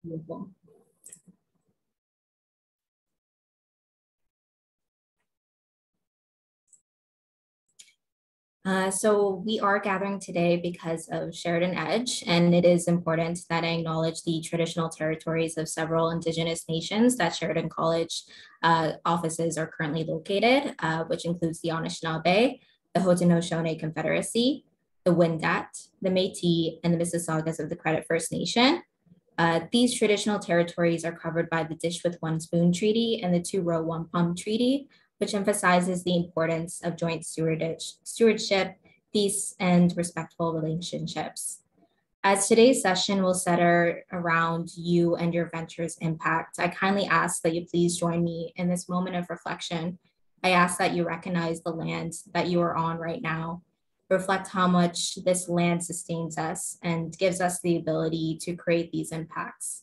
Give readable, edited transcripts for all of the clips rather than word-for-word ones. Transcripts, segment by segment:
Beautiful. So we are gathering today because of Sheridan Edge, and it is important that I acknowledge the traditional territories of several Indigenous nations that Sheridan College offices are currently located, which includes the Anishinaabe, the Haudenosaunee Confederacy, the Wendat, the Métis, and the Mississaugas of the Credit First Nation. These traditional territories are covered by the Dish with One Spoon Treaty and the Two Row One Palm Treaty, which emphasizes the importance of joint stewardship, peace, and respectful relationships. As today's session will center around you and your venture's impact, I kindly ask that you please join me in this moment of reflection. I ask that you recognize the land that you are on right now. Reflect how much this land sustains us and gives us the ability to create these impacts.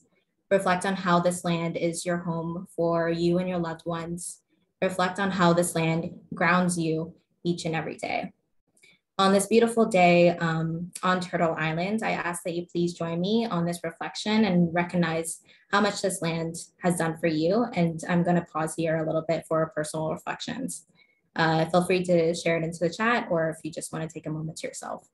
Reflect on how this land is your home for you and your loved ones. Reflect on how this land grounds you each and every day. On this beautiful day on Turtle Island, I ask that you please join me on this reflection and recognize how much this land has done for you. And I'm going to pause here a little bit for personal reflections. Feel free to share it into the chat, or if you just want to take a moment to yourself.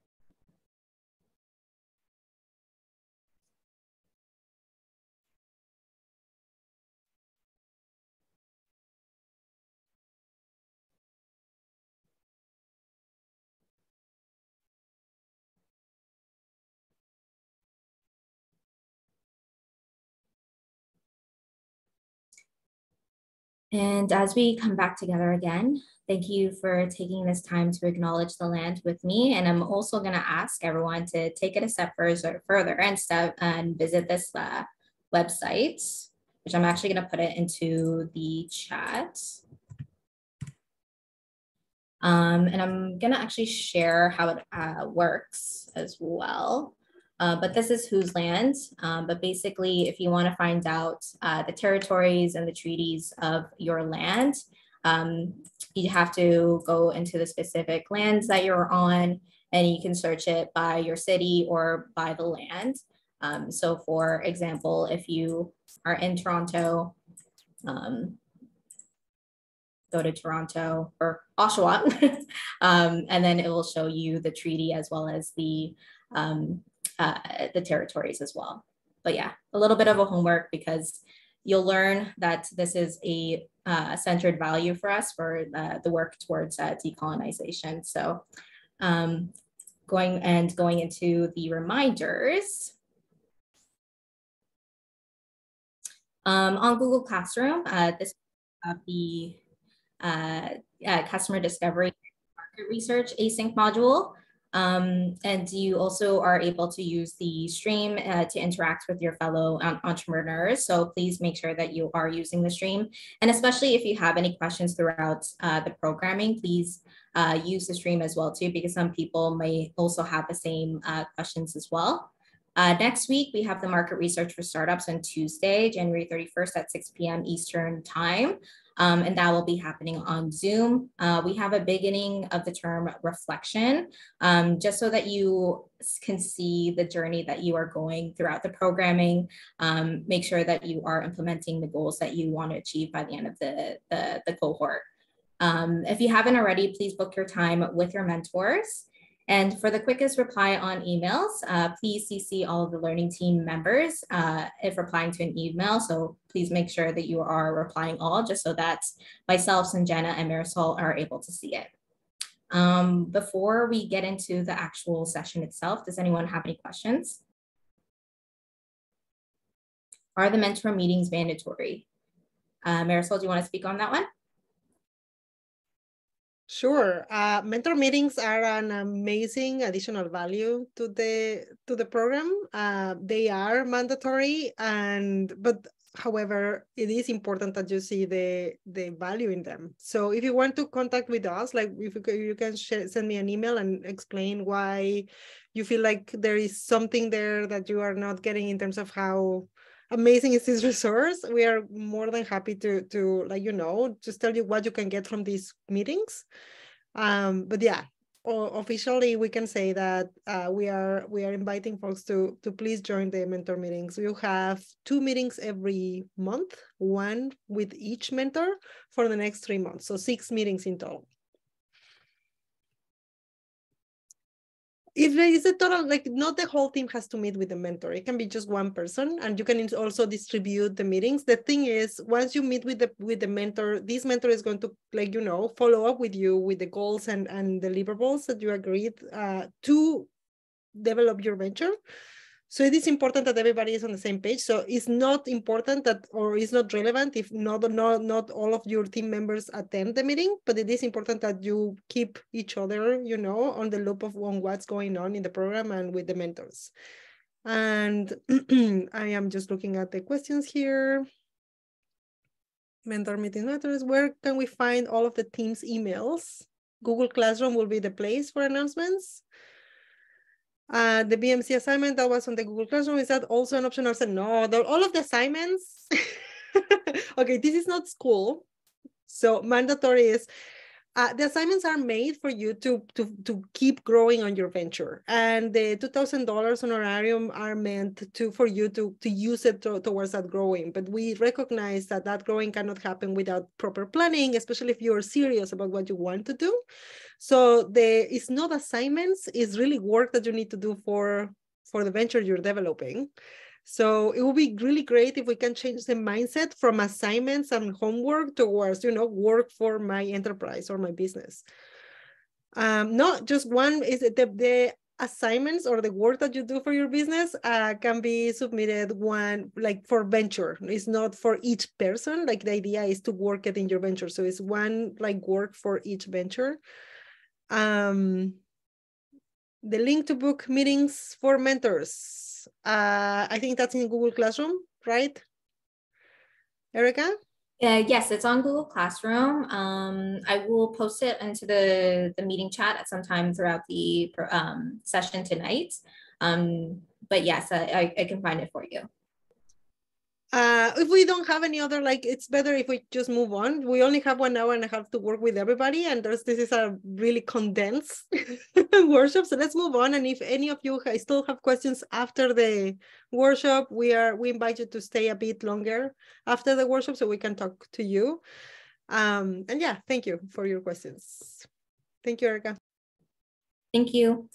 And as we come back together again, thank you for taking this time to acknowledge the land with me. And I'm also going to ask everyone to take it a step further and visit this website, which I'm actually going to put it into the chat. And I'm going to actually share how it works as well. But this is whose land. But basically, if you want to find out the territories and the treaties of your land, you have to go into the specific lands that you're on, and you can search it by your city or by the land. So for example, if you are in Toronto, go to Toronto or Oshawa, and then it will show you the treaty as well as the territories as well. But yeah, a little bit of a homework because you'll learn that this is a centered value for us for the work towards decolonization. So going into the reminders. On Google Classroom, this the customer discovery market research async module. And you also are able to use the stream to interact with your fellow entrepreneurs. So please make sure that you are using the stream. And especially if you have any questions throughout the programming, please use the stream as well too, because some people may also have the same questions as well. Next week, we have the market research for startups on Tuesday, January 31st at 6 p.m. Eastern time. And that will be happening on Zoom. We have a beginning of the term reflection, just so that you can see the journey that you are going throughout the programming. Make sure that you are implementing the goals that you want to achieve by the end of the cohort. If you haven't already, please book your time with your mentors. And for the quickest reply on emails, please CC all of the learning team members if replying to an email. So please make sure that you are replying all, just so that myself, Sanjana, and Marisol are able to see it. Before we get into the actual session itself, does anyone have any questions? Are the mentor meetings mandatory? Marisol, do you want to speak on that one? Sure. Mentor meetings are an amazing additional value to the program. They are mandatory, but however, it is important that you see the value in them. So if you want to contact with us, like if you can send me an email and explain why you feel like there is something there that you are not getting in terms of how amazing is this resource, we are more than happy to let you know, just tell you what you can get from these meetings. But yeah, officially we can say that we are inviting folks to please join the mentor meetings. We have 2 meetings every month, one with each mentor for the next 3 months, so 6 meetings in total. If there is a total, like not the whole team has to meet with the mentor. It can be just one person, and you can also distribute the meetings. The thing is, once you meet with the mentor, this mentor is going to, like, you know, follow up with you with the goals and deliverables that you agreed to develop your venture. So it is important that everybody is on the same page. So it's not important that, or it's not relevant if not all of your team members attend the meeting, but it is important that you keep each other, you know, on the loop of on what's going on in the program and with the mentors. And I am just looking at the questions here. Mentor meeting matters. Where can we find all of the team's emails? Google Classroom will be the place for announcements. The BMC assignment that was on the Google Classroom, is that also an option? I said, no, all of the assignments. Okay, this is not school. So mandatory is, the assignments are made for you to keep growing on your venture. And the $2,000 honorarium are meant for you to use it towards that growing. But we recognize that growing cannot happen without proper planning, especially if you're serious about what you want to do. So it's not assignments, it's really work that you need to do for the venture you're developing. So it would be really great if we can change the mindset from assignments and homework towards, you know, work for my enterprise or my business. Not just one is the assignments or the work that you do for your business can be submitted one, like for venture. It's not for each person. Like the idea is to work it in your venture. So it's one like work for each venture. The link to book meetings for mentors. I think that's in Google Classroom, right? Erica? Yes, it's on Google Classroom. I will post it into the meeting chat at some time throughout the session tonight. But yes, I can find it for you. If we don't have any other, like, it's better if we just move on. We only have 1 hour and a half to work with everybody, and this is a really condensed workshop. So let's move on. And if any of you still have questions after the workshop, we invite you to stay a bit longer after the workshop so we can talk to you. And yeah, thank you for your questions. Thank you, Erica. Thank you.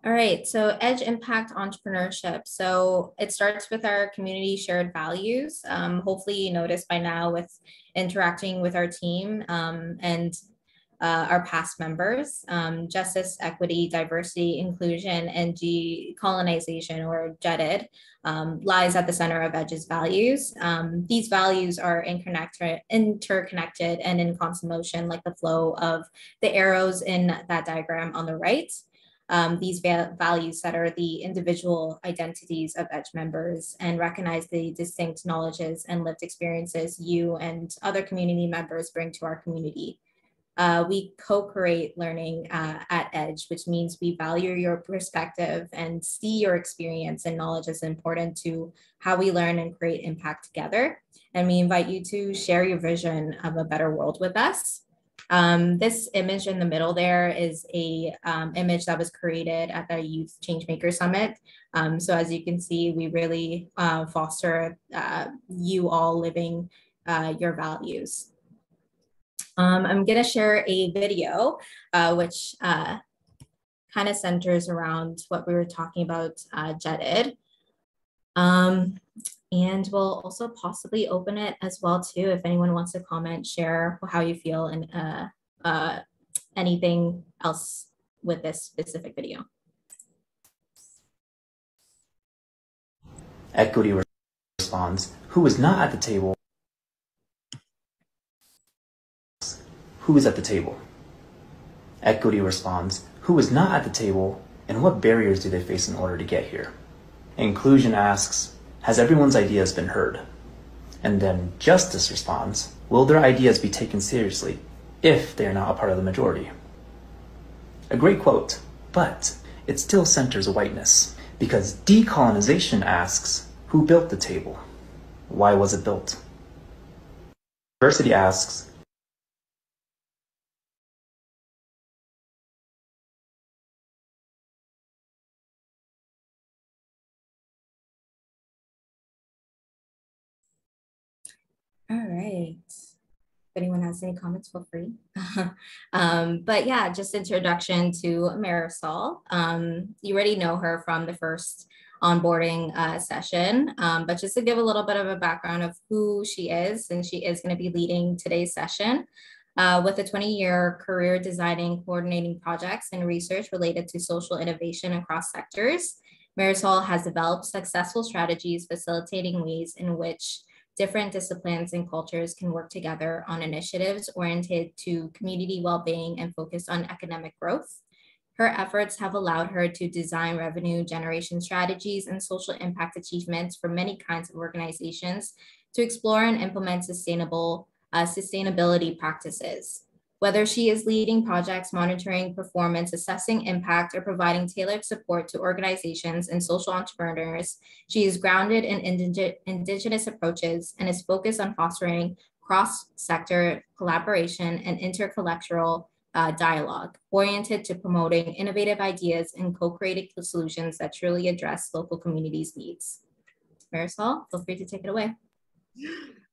All right, so Edge Impact Entrepreneurship. So it starts with our community shared values. Hopefully you noticed by now with interacting with our team and our past members, justice, equity, diversity, inclusion, and decolonization, or JEDID, lies at the center of Edge's values. These values are interconnected and in constant motion, like the flow of the arrows in that diagram on the right. These values that are the individual identities of EDGE members and recognize the distinct knowledges and lived experiences you and other community members bring to our community. We co-create learning at EDGE, which means we value your perspective and see your experience and knowledge as important to how we learn and create impact together. And we invite you to share your vision of a better world with us. This image in the middle there is a image that was created at the Youth Changemaker Summit. So as you can see, we really foster you all living your values. I'm going to share a video which kind of centers around what we were talking about, JEDID. And we'll also possibly open it as well too, if anyone wants to comment, share how you feel, and anything else with this specific video. Equity responds, who is not at the table? Who is at the table? Equity responds, who is not at the table, and what barriers do they face in order to get here? Inclusion asks, has everyone's ideas been heard? And then justice responds, will their ideas be taken seriously if they are not a part of the majority? A great quote, but it still centers whiteness, because decolonization asks, who built the table? Why was it built? Diversity asks, All right. If anyone has any comments, feel free. But yeah, just introduction to Marisol. You already know her from the first onboarding session, but just to give a little bit of a background of who she is, and she is going to be leading today's session. With a 20-year career designing, coordinating projects and research related to social innovation across sectors, Marisol has developed successful strategies facilitating ways in which different disciplines and cultures can work together on initiatives oriented to community well-being and focused on economic growth. Her efforts have allowed her to design revenue generation strategies and social impact achievements for many kinds of organizations to explore and implement sustainability practices. Whether she is leading projects, monitoring performance, assessing impact, or providing tailored support to organizations and social entrepreneurs, she is grounded in indigenous approaches and is focused on fostering cross-sector collaboration and intercultural dialogue, oriented to promoting innovative ideas and co-creating solutions that truly address local communities' needs. Marisol, feel free to take it away.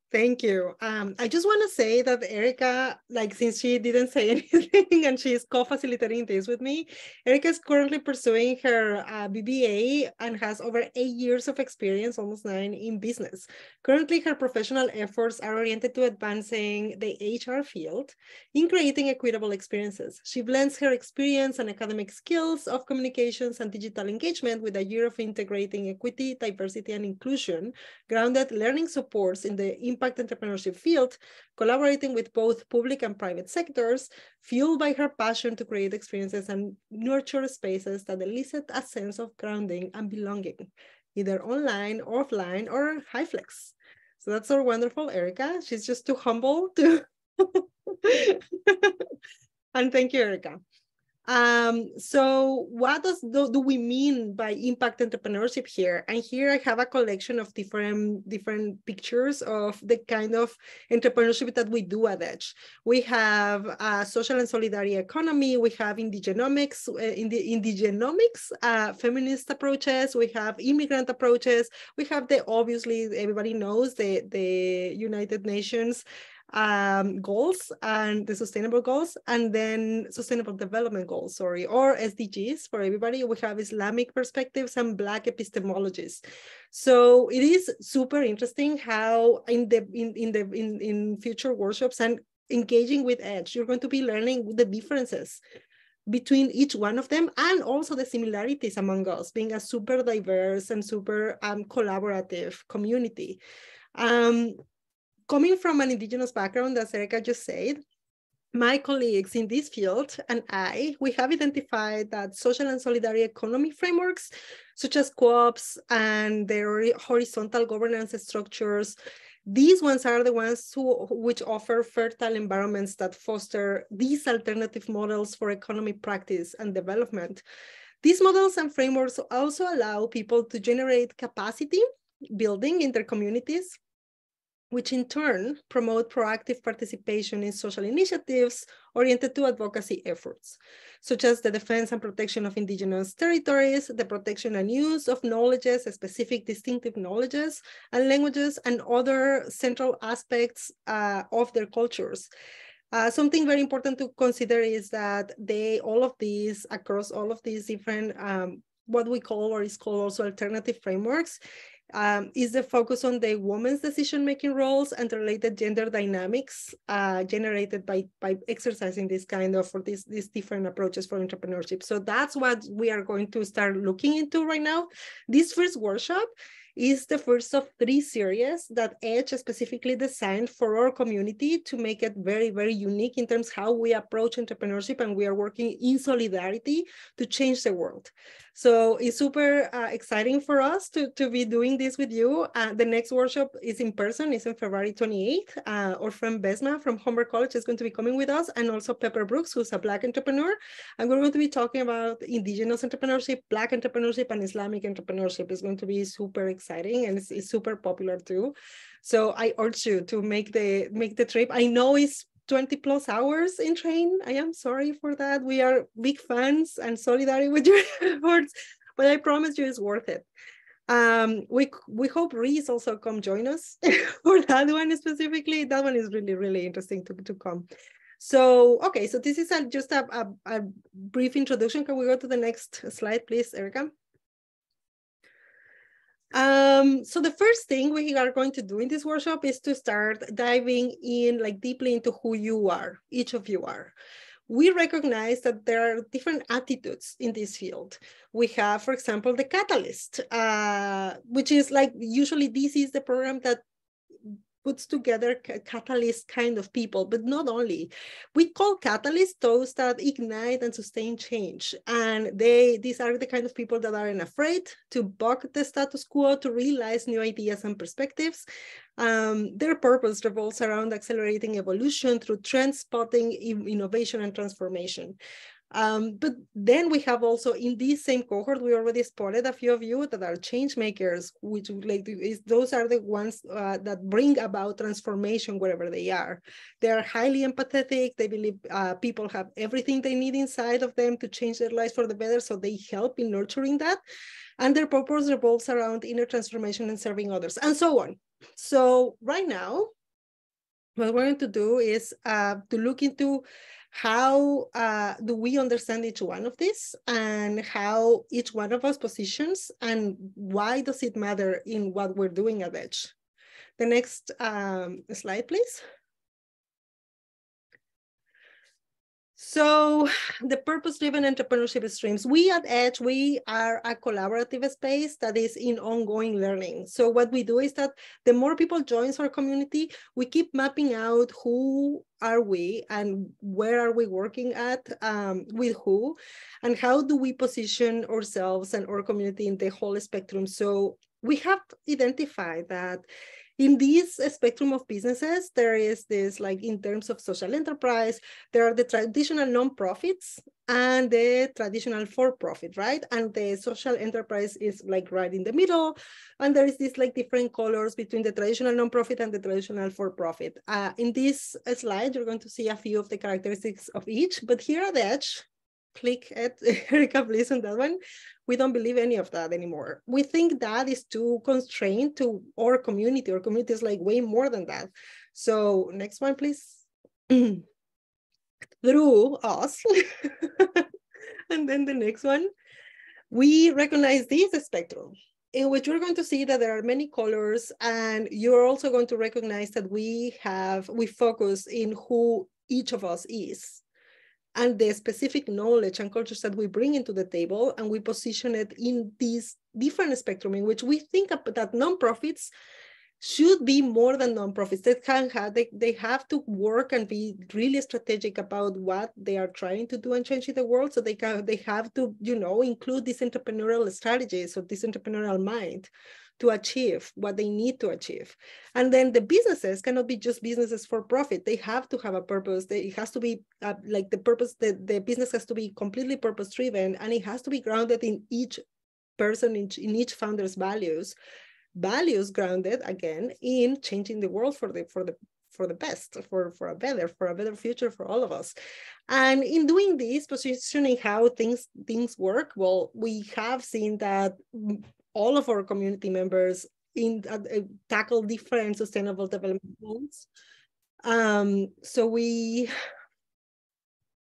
Thank you. I just want to say that Erica, like, since she didn't say anything and she's co-facilitating this with me, Erica is currently pursuing her BBA and has over 8 years of experience, almost 9, in business. Currently, her professional efforts are oriented to advancing the HR field in creating equitable experiences. She blends her experience and academic skills of communications and digital engagement with a year of integrating equity, diversity, and inclusion, grounded learning supports in the impact entrepreneurship field, collaborating with both public and private sectors, fueled by her passion to create experiences and nurture spaces that elicit a sense of grounding and belonging, either online, offline, or high flex. So that's our wonderful Erica. She's just too humble to... And thank you, Erica. So what do we mean by impact entrepreneurship here? And here I have a collection of different pictures of the kind of entrepreneurship that we do at Edge. We have social and solidarity economy. We have indigenomics, feminist approaches. We have immigrant approaches. We have obviously, everybody knows the United Nations goals and the sustainable goals, and then sustainable development goals, or SDGs for everybody. We have Islamic perspectives and Black epistemologies. So it is super interesting how in future workshops and engaging with Edge, you're going to be learning the differences between each one of them, and also the similarities among us, being a super diverse and super collaborative community. Coming from an indigenous background, as Erica just said, my colleagues in this field and we have identified that social and solidarity economy frameworks, such as co-ops and their horizontal governance structures, these ones are the ones which offer fertile environments that foster these alternative models for economic practice and development. These models and frameworks also allow people to generate capacity building in their communities, which in turn promote proactive participation in social initiatives oriented to advocacy efforts, such as the defense and protection of indigenous territories, the protection and use of knowledges, specific distinctive knowledges and languages, and other central aspects of their cultures. Something very important to consider is that across all of these different, what we call or is called also alternative frameworks, is the focus on the woman's decision-making roles and the related gender dynamics generated by exercising this kind of, or these different approaches for entrepreneurship. So that's what we are going to start looking into right now. This first workshop is the first of 3 series that Edge specifically designed for our community to make it very, very unique in terms of how we approach entrepreneurship, and we are working in solidarity to change the world. So it's super exciting for us to be doing this with you. The next workshop is in person, it's on February 28th. Our friend Besma from Humber College is going to be coming with us, and also Pepper Brooks, who's a Black entrepreneur. And we're going to be talking about indigenous entrepreneurship, Black entrepreneurship, and Islamic entrepreneurship. It's going to be super exciting, and it's super popular too. So I urge you to make the trip. I know it's 20 plus hours in train. I am sorry for that. We are big fans and solidarity with your efforts, but I promise you it's worth it. We hope Reese also come join us for that one specifically. That one is really, really interesting to come. So, okay, so this is just a brief introduction. Can we go to the next slide, please, Erica? So the first thing we are going to do in this workshop is to start diving in like deeply into who you are, each of you are. We recognize that there are different attitudes in this field. We have, for example, the Catalyst, which is like, usually this is the program that puts together catalyst kind of people, but not only. We call catalysts those that ignite and sustain change. And these are the kind of people that aren't afraid to buck the status quo, to realize new ideas and perspectives. Their purpose revolves around accelerating evolution through trend spotting, innovation, and transformation. But then we have also in this same cohort, we already spotted a few of you that are change makers, which those are the ones that bring about transformation wherever they are. They are highly empathetic. They believe people have everything they need inside of them to change their lives for the better. So they help in nurturing that. And their purpose revolves around inner transformation and serving others, and so on. So right now, what we're going to do is to look into how do we understand each one of these and how each one of us positions and why does it matter in what we're doing at Edge. The next slide, please. So the purpose-driven entrepreneurship streams, we at Edge, we are a collaborative space that is in ongoing learning. So what we do is that the more people join our community, we keep mapping out who are we and where are we working at, with who, and how do we position ourselves and our community in the whole spectrum. So we have identified that in this spectrum of businesses, there is this, like in terms of social enterprise, there are the traditional nonprofits and the traditional for-profit, right? And the social enterprise is like right in the middle. And there is this like different colors between the traditional nonprofit and the traditional for-profit. In this slide, you're going to see a few of the characteristics of each, but here at the Edge, click at Erica, please, on that one. We don't believe any of that anymore. We think that is too constrained to our community. Our community is like way more than that. So next one, please. Through us. And then the next one, we recognize this spectrum in which you're going to see that there are many colors, and you're also going to recognize that we focus in who each of us is, and the specific knowledge and cultures that we bring into the table, and we position it in this different spectrum in which we think that nonprofits should be more than nonprofits. They have to work and be really strategic about what they are trying to do and change in the world. So they have to, include these entrepreneurial strategies or this entrepreneurial mind to achieve what they need to achieve. And then the businesses cannot be just businesses for profit. They have to have a purpose. It has to be like the purpose, the business has to be completely purpose driven, and it has to be grounded in each person, in each founder's values grounded again in changing the world for the best, for a better future for all of us. And in doing this, positioning how things work, well, we have seen that all of our community members tackle different sustainable development goals.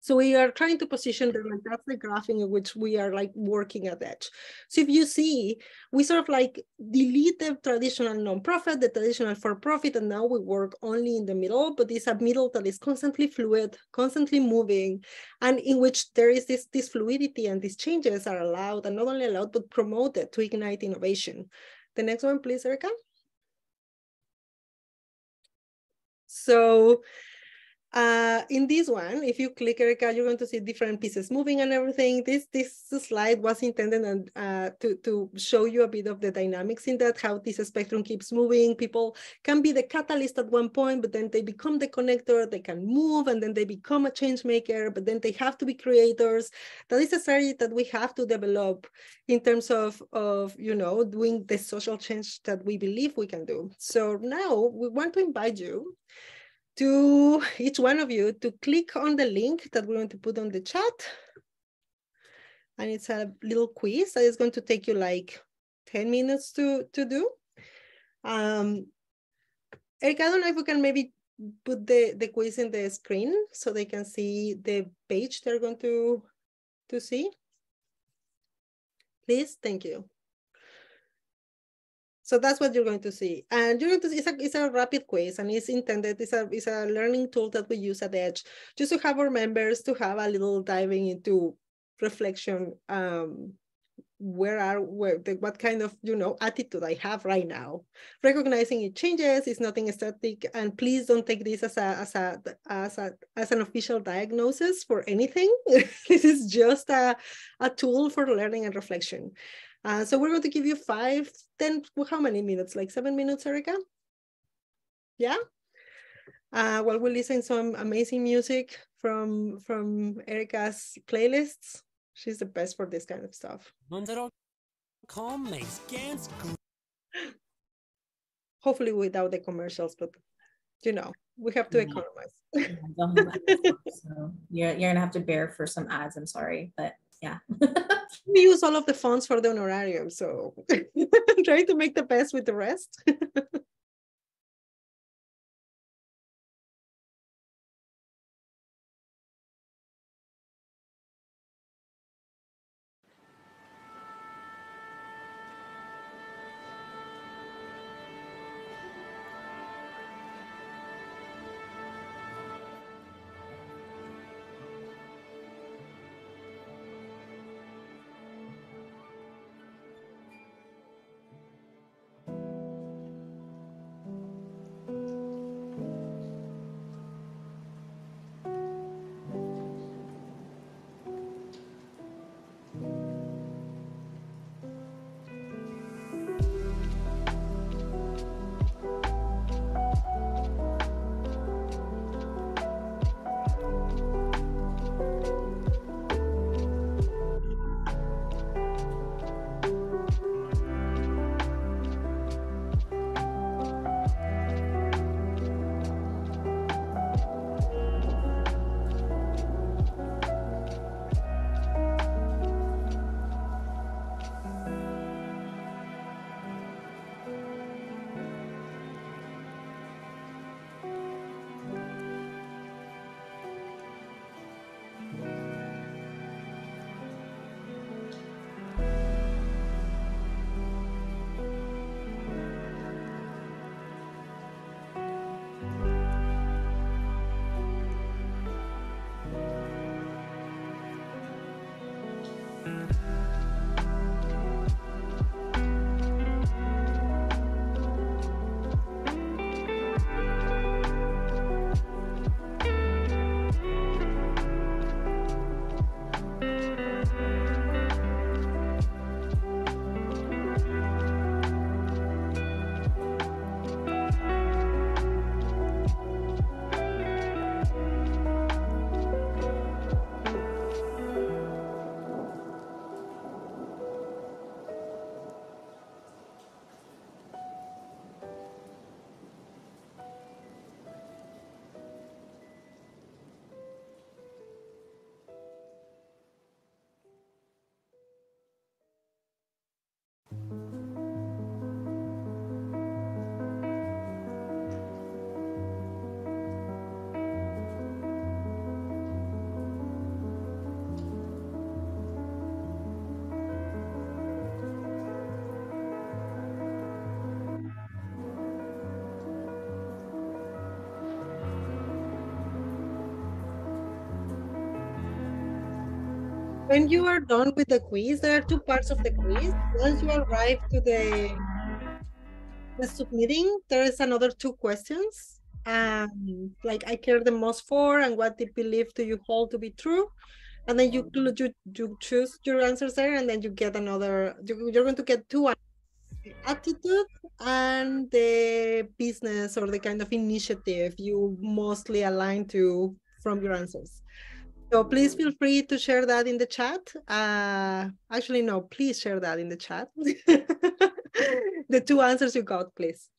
So we are trying to position them, and that's the graphing in which we are like working at Edge. So if you see, we sort of like delete the traditional nonprofit, the traditional for-profit, and now we work only in the middle, but it's a middle that is constantly fluid, constantly moving, and in which there is this fluidity, and these changes are allowed, and not only allowed, but promoted to ignite innovation. The next one, please, Erica. So, in this one, if you click, Erica, you're going to see different pieces moving and everything. This slide was intended to show you a bit of the dynamics in that, how this spectrum keeps moving. People can be the catalyst at one point, but then they become the connector, they can move, and then they become a change maker, but then they have to be creators. That is a strategy that we have to develop in terms of doing the social change that we believe we can do. So now we want to invite you, to each one of you, to click on the link that we're going to put on the chat. And it's a little quiz that is going to take you like 10 minutes to do. Erica, I don't know if we can maybe put the quiz in the screen so they can see the page they're going to see. Please, thank you. So that's what you're going to see. And you're going to see it's a rapid quiz, and it's intended, it's a learning tool that we use at Edge, just to have our members to have a little diving into reflection. What kind of attitude I have right now. Recognizing it changes, it's nothing static, and please don't take this as an official diagnosis for anything. This is just a tool for learning and reflection. So we're going to give you 5, 10, how many minutes? Like 7 minutes, Erica? Yeah? While we listen to some amazing music from Erica's playlists. She's the best for this kind of stuff. Hopefully without the commercials, but we have to economize. So you're gonna have to bear for some ads, I'm sorry, but yeah. We use all of the funds for the honorarium, so I'm trying to make the best with the rest. When you are done with the quiz, there are 2 parts of the quiz. Once you arrive to the submitting, there is another 2 questions. Like I care the most for, and what the belief do you hold to be true? And then you choose your answers there, and then you get another, you're going to get 2 answers, the attitude and the business or the kind of initiative you mostly align to from your answers. So please feel free to share that in the chat. Actually, no, please share that in the chat. The 2 answers you got, please.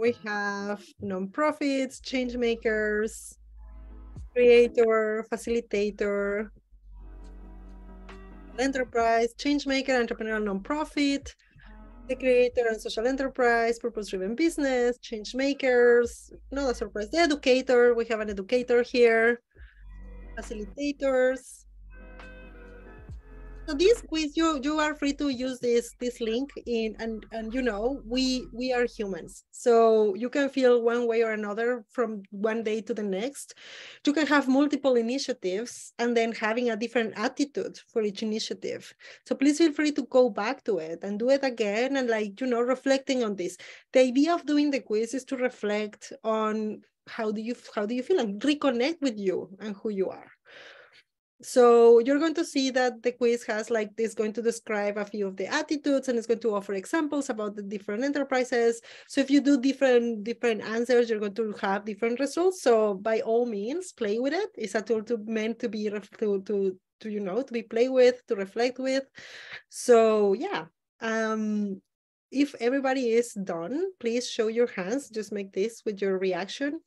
we have nonprofits, change makers, creator, facilitator, enterprise, change maker, entrepreneurial nonprofit, the creator and social enterprise, purpose-driven business, change makers, not a surprise, the educator, we have an educator here, facilitators. So this quiz, you are free to use this link in, and you know, we are humans. So you can feel one way or another from one day to the next. You can have multiple initiatives and then having a different attitude for each initiative. So please feel free to go back to it and do it again and, like, you know, reflecting on this. The idea of doing the quiz is to reflect on how do you feel and reconnect with you and who you are. So you're going to see that the quiz has, like, this going to describe a few of the attitudes, and it's going to offer examples about the different enterprises. So if you do different answers, you're going to have different results. So by all means, play with it. It's a tool meant to be to you know, to be played with, to reflect with. So yeah, if everybody is done, please show your hands. Just make this with your reaction.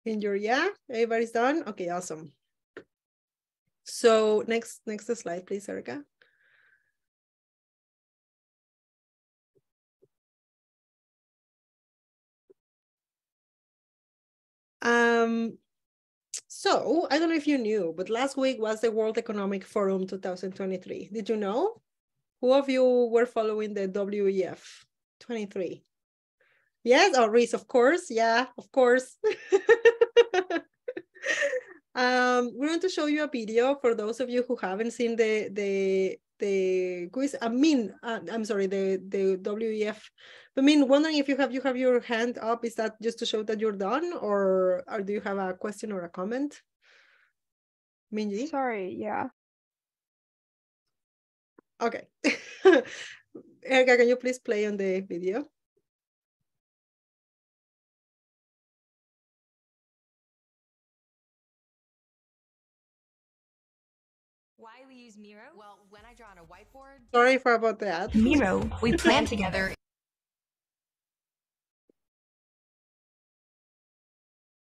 Yeah, everybody's done. Okay, awesome. So next slide, please, Erica. So I don't know if you knew, but last week was the World Economic Forum 2023. Did you know? Who of you were following the WEF 23? Yes, oh, Reese, of course. Yeah, of course. We're going to show you a video for those of you who haven't seen the quiz. I'm sorry, the WEF. I mean, wondering if you have your hand up. Is that just to show that you're done, or do you have a question or a comment? Minji? Sorry, yeah. Okay. Erica, can you please play on the video? Why we use Miro? Well, when I draw on a whiteboard. Sorry about that. Miro, we plan together.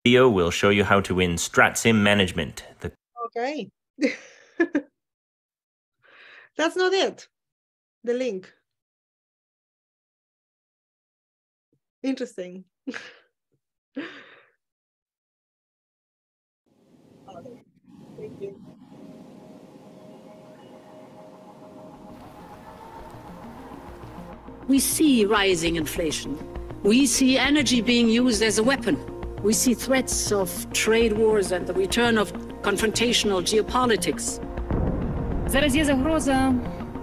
Video will show you how to win StratSim Management. Okay. That's not it. The link. Interesting. Thank you. We see rising inflation. We see energy being used as a weapon. We see threats of trade wars and the return of confrontational geopolitics. Зараз є загроза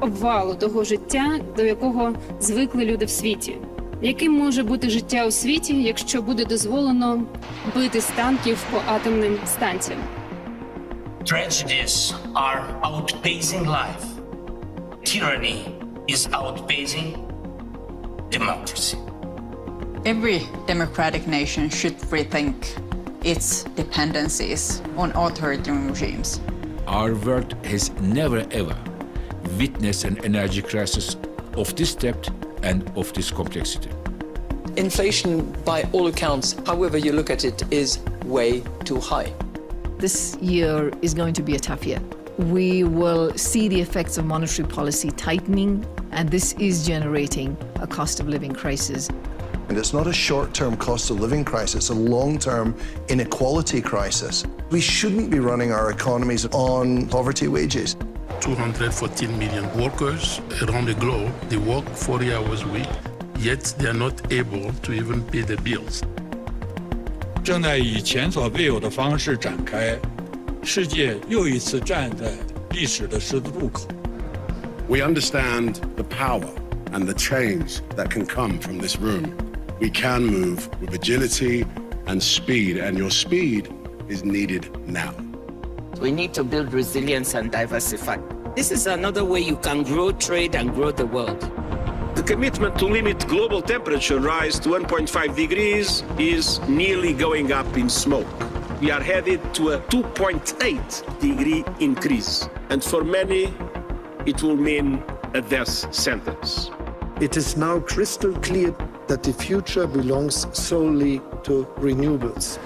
обвалу того життя, до якого звикли люди в світі. Яким може бути життя у світі, якщо буде дозволено бити з танків по атомним станціям? Tragedies are outpacing life. Tyranny is outpacing democracy. Every democratic nation should rethink its dependencies on authoritarian regimes. Our world has never ever witnessed an energy crisis of this depth and of this complexity. Inflation, by all accounts, however you look at it, is way too high. This year is going to be a tough year. We will see the effects of monetary policy tightening, and this is generating a cost of living crisis. And it's not a short-term cost of living crisis, it's a long-term inequality crisis. We shouldn't be running our economies on poverty wages. 214 million workers around the globe, they work 40 hours a week, yet they are not able to even pay their bills. 正在以前所未有的方式展开，世界又一次站在历史的十字路口。We understand the power and the change that can come from this room. We can move with agility and speed, and your speed is needed now. We need to build resilience and diversify. This is another way you can grow trade and grow the world. The commitment to limit global temperature rise to 1.5 degrees is nearly going up in smoke. We are headed to a 2.8 degree increase, and for many, it will mean a death sentence. It is now crystal clear that the future belongs solely to renewables.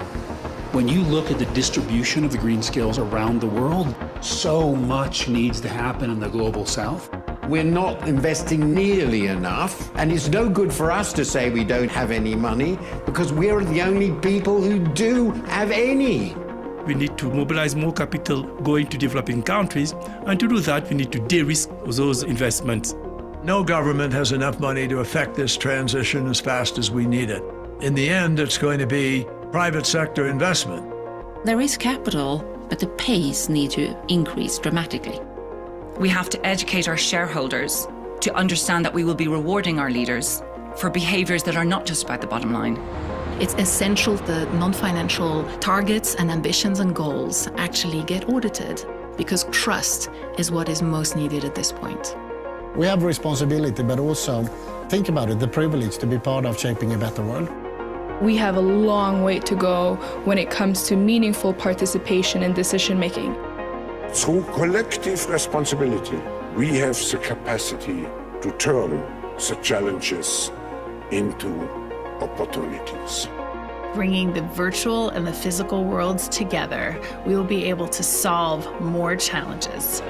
When you look at the distribution of the green skills around the world, so much needs to happen in the global south. We're not investing nearly enough, and it's no good for us to say we don't have any money, because we're the only people who do have any. We need to mobilize more capital going to developing countries, and to do that, we need to de-risk those investments. No government has enough money to effect this transition as fast as we need it. In the end, it's going to be private sector investment. There is capital, but the pace needs to increase dramatically. We have to educate our shareholders to understand that we will be rewarding our leaders for behaviors that are not just about the bottom line. It's essential that non-financial targets and ambitions and goals actually get audited, because trust is what is most needed at this point. We have responsibility, but also, think about it, the privilege to be part of shaping a better world. We have a long way to go when it comes to meaningful participation in decision-making. Through collective responsibility, we have the capacity to turn the challenges into opportunities. Bringing the virtual and the physical worlds together, we will be able to solve more challenges.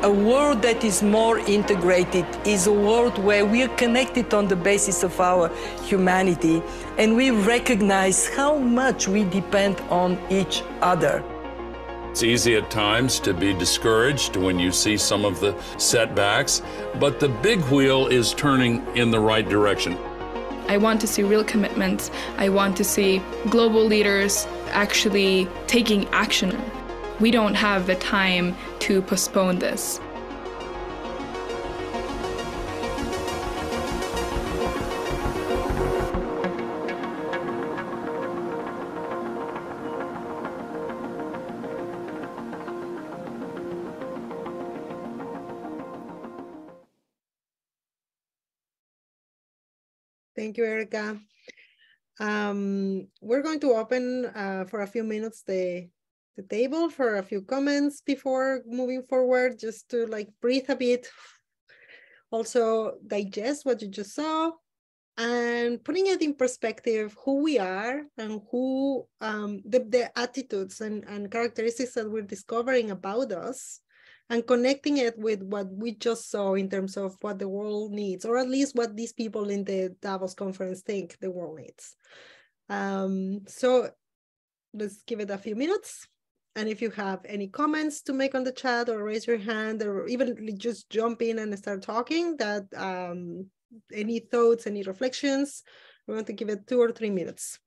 A world that is more integrated is a world where we are connected on the basis of our humanity, and we recognize how much we depend on each other. It's easy at times to be discouraged when you see some of the setbacks, but the big wheel is turning in the right direction. I want to see real commitments. I want to see global leaders actually taking action. We don't have the time to postpone this. Thank you, Erica. We're going to open for a few minutes the table for a few comments before moving forward, just to like breathe a bit, also digest what you just saw, and putting it in perspective who we are and who the attitudes and characteristics that we're discovering about us, and connecting it with what we just saw in terms of what the world needs, or at least what these people in the Davos conference think the world needs. So let's give it a few minutes. And if you have any comments to make on the chat, or raise your hand, or even just jump in and start talking, that any thoughts, any reflections, we want to give it 2 or 3 minutes.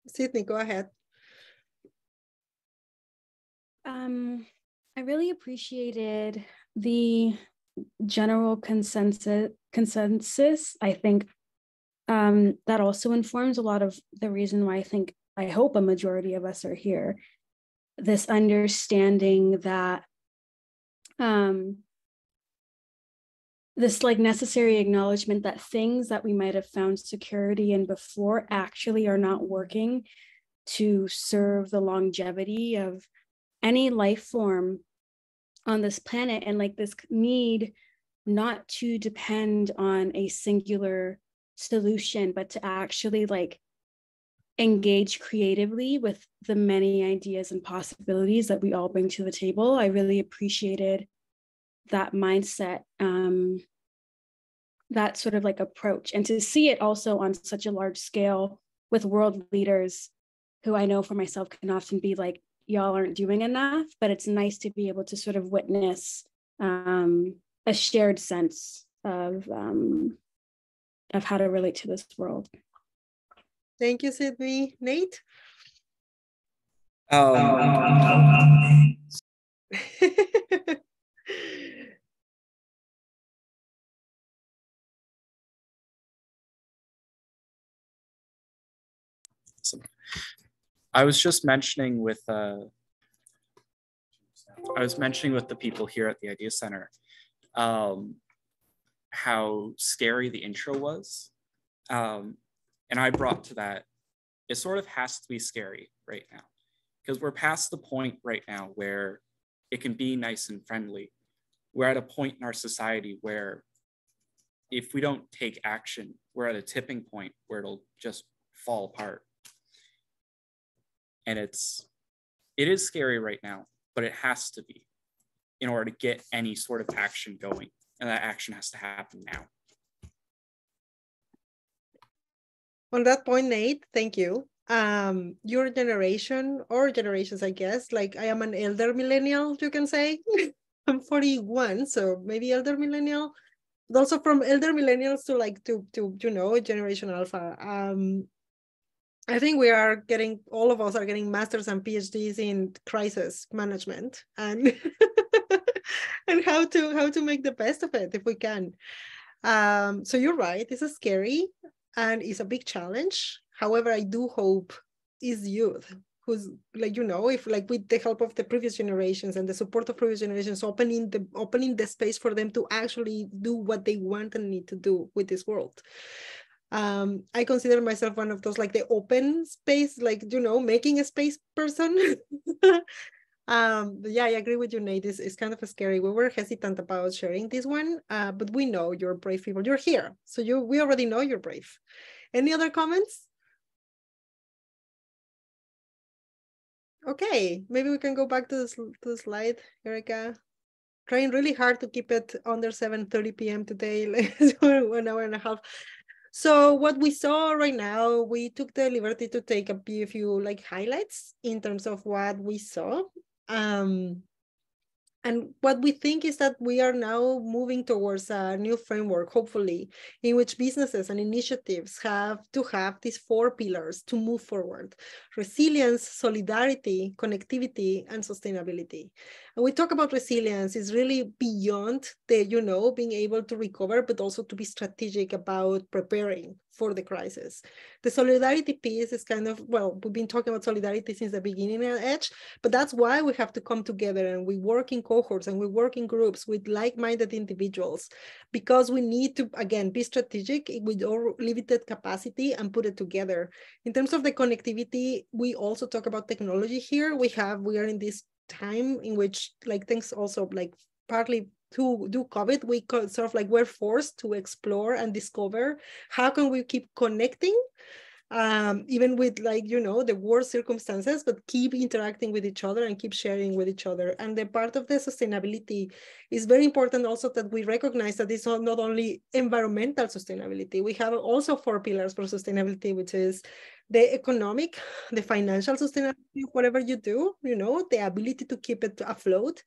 Sydney, go ahead. I really appreciated the general consensus. I think that also informs a lot of the reason why I hope a majority of us are here. This understanding that this like necessary acknowledgement that things that we might have found security in before actually are not working to serve the longevity of any life form on this planet, and like this need not to depend on a singular solution, but to actually like engage creatively with the many ideas and possibilities that we all bring to the table. I really appreciated that mindset, that sort of like approach, and to see it also on such a large scale with world leaders who I know for myself can often be like, y'all aren't doing enough, but it's nice to be able to sort of witness a shared sense of how to relate to this world. Thank you, Sydney. Nate? I was just mentioning with I was mentioning with the people here at the Idea Center how scary the intro was. And I brought to that, it sort of has to be scary right now, because we're past the point right now where it can be nice and friendly. We're at a point in our society where if we don't take action, we're at a tipping point where it'll just fall apart. And it is scary right now, but it has to be in order to get any sort of action going. And that action has to happen now. On that point, Nate, thank you. Your generation, or generations, I guess, like I am an elder millennial, you can say. I'm 41, so maybe elder millennial. But also from elder millennials to like to you know, Generation Alpha. I think we are getting, all of us are getting masters and PhDs in crisis management and and how to make the best of it if we can. So you're right, this is scary and it's a big challenge. However, I do hope is youth who's like, you know, if like with the help of the previous generations and the support of previous generations, opening the space for them to actually do what they want and need to do with this world. I consider myself one of those, like the open space, like, you know, making a space person. But yeah, I agree with you, Nate. It's kind of scary. We were hesitant about sharing this one, but we know you're brave people. You're here, so we already know you're brave. Any other comments? Okay, maybe we can go back to the slide, Erica. Trying really hard to keep it under 7:30 p.m. today, like 1 hour and a half. So what we saw right now, we took the liberty to take a few like highlights in terms of what we saw. And what we think is that we are now moving towards a new framework, hopefully, in which businesses and initiatives have to have these 4 pillars to move forward: resilience, solidarity, connectivity, and sustainability. And we talk about resilience is really beyond the, you know, being able to recover, but also to be strategic about preparing for the crisis. The solidarity piece is kind of, well, we've been talking about solidarity since the beginning at EDGE, but that's why we have to come together and we work in cohorts and we work in groups with like-minded individuals, because we need to, again, be strategic with our limited capacity and put it together. In terms of the connectivity, we also talk about technology here. We are in this time in which, like, things also like partly to do COVID, we sort of like we're forced to explore and discover how can we keep connecting, even with, like, you know, the worst circumstances, but keep interacting with each other and keep sharing with each other. And the part of the sustainability is very important also, that we recognize that it's not only environmental sustainability. We have also 4 pillars for sustainability, which is the economic, the financial sustainability of whatever you do, you know, the ability to keep it afloat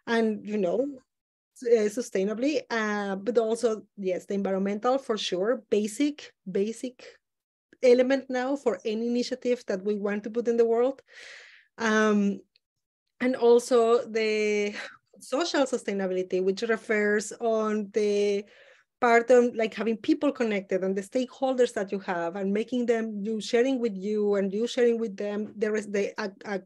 and, you know, sustainably, but also, yes, the environmental, for sure, basic element now for any initiative that we want to put in the world. And also the social sustainability, which refers on the part of like having people connected and the stakeholders that you have and making them, you sharing with you and you sharing with them, there is a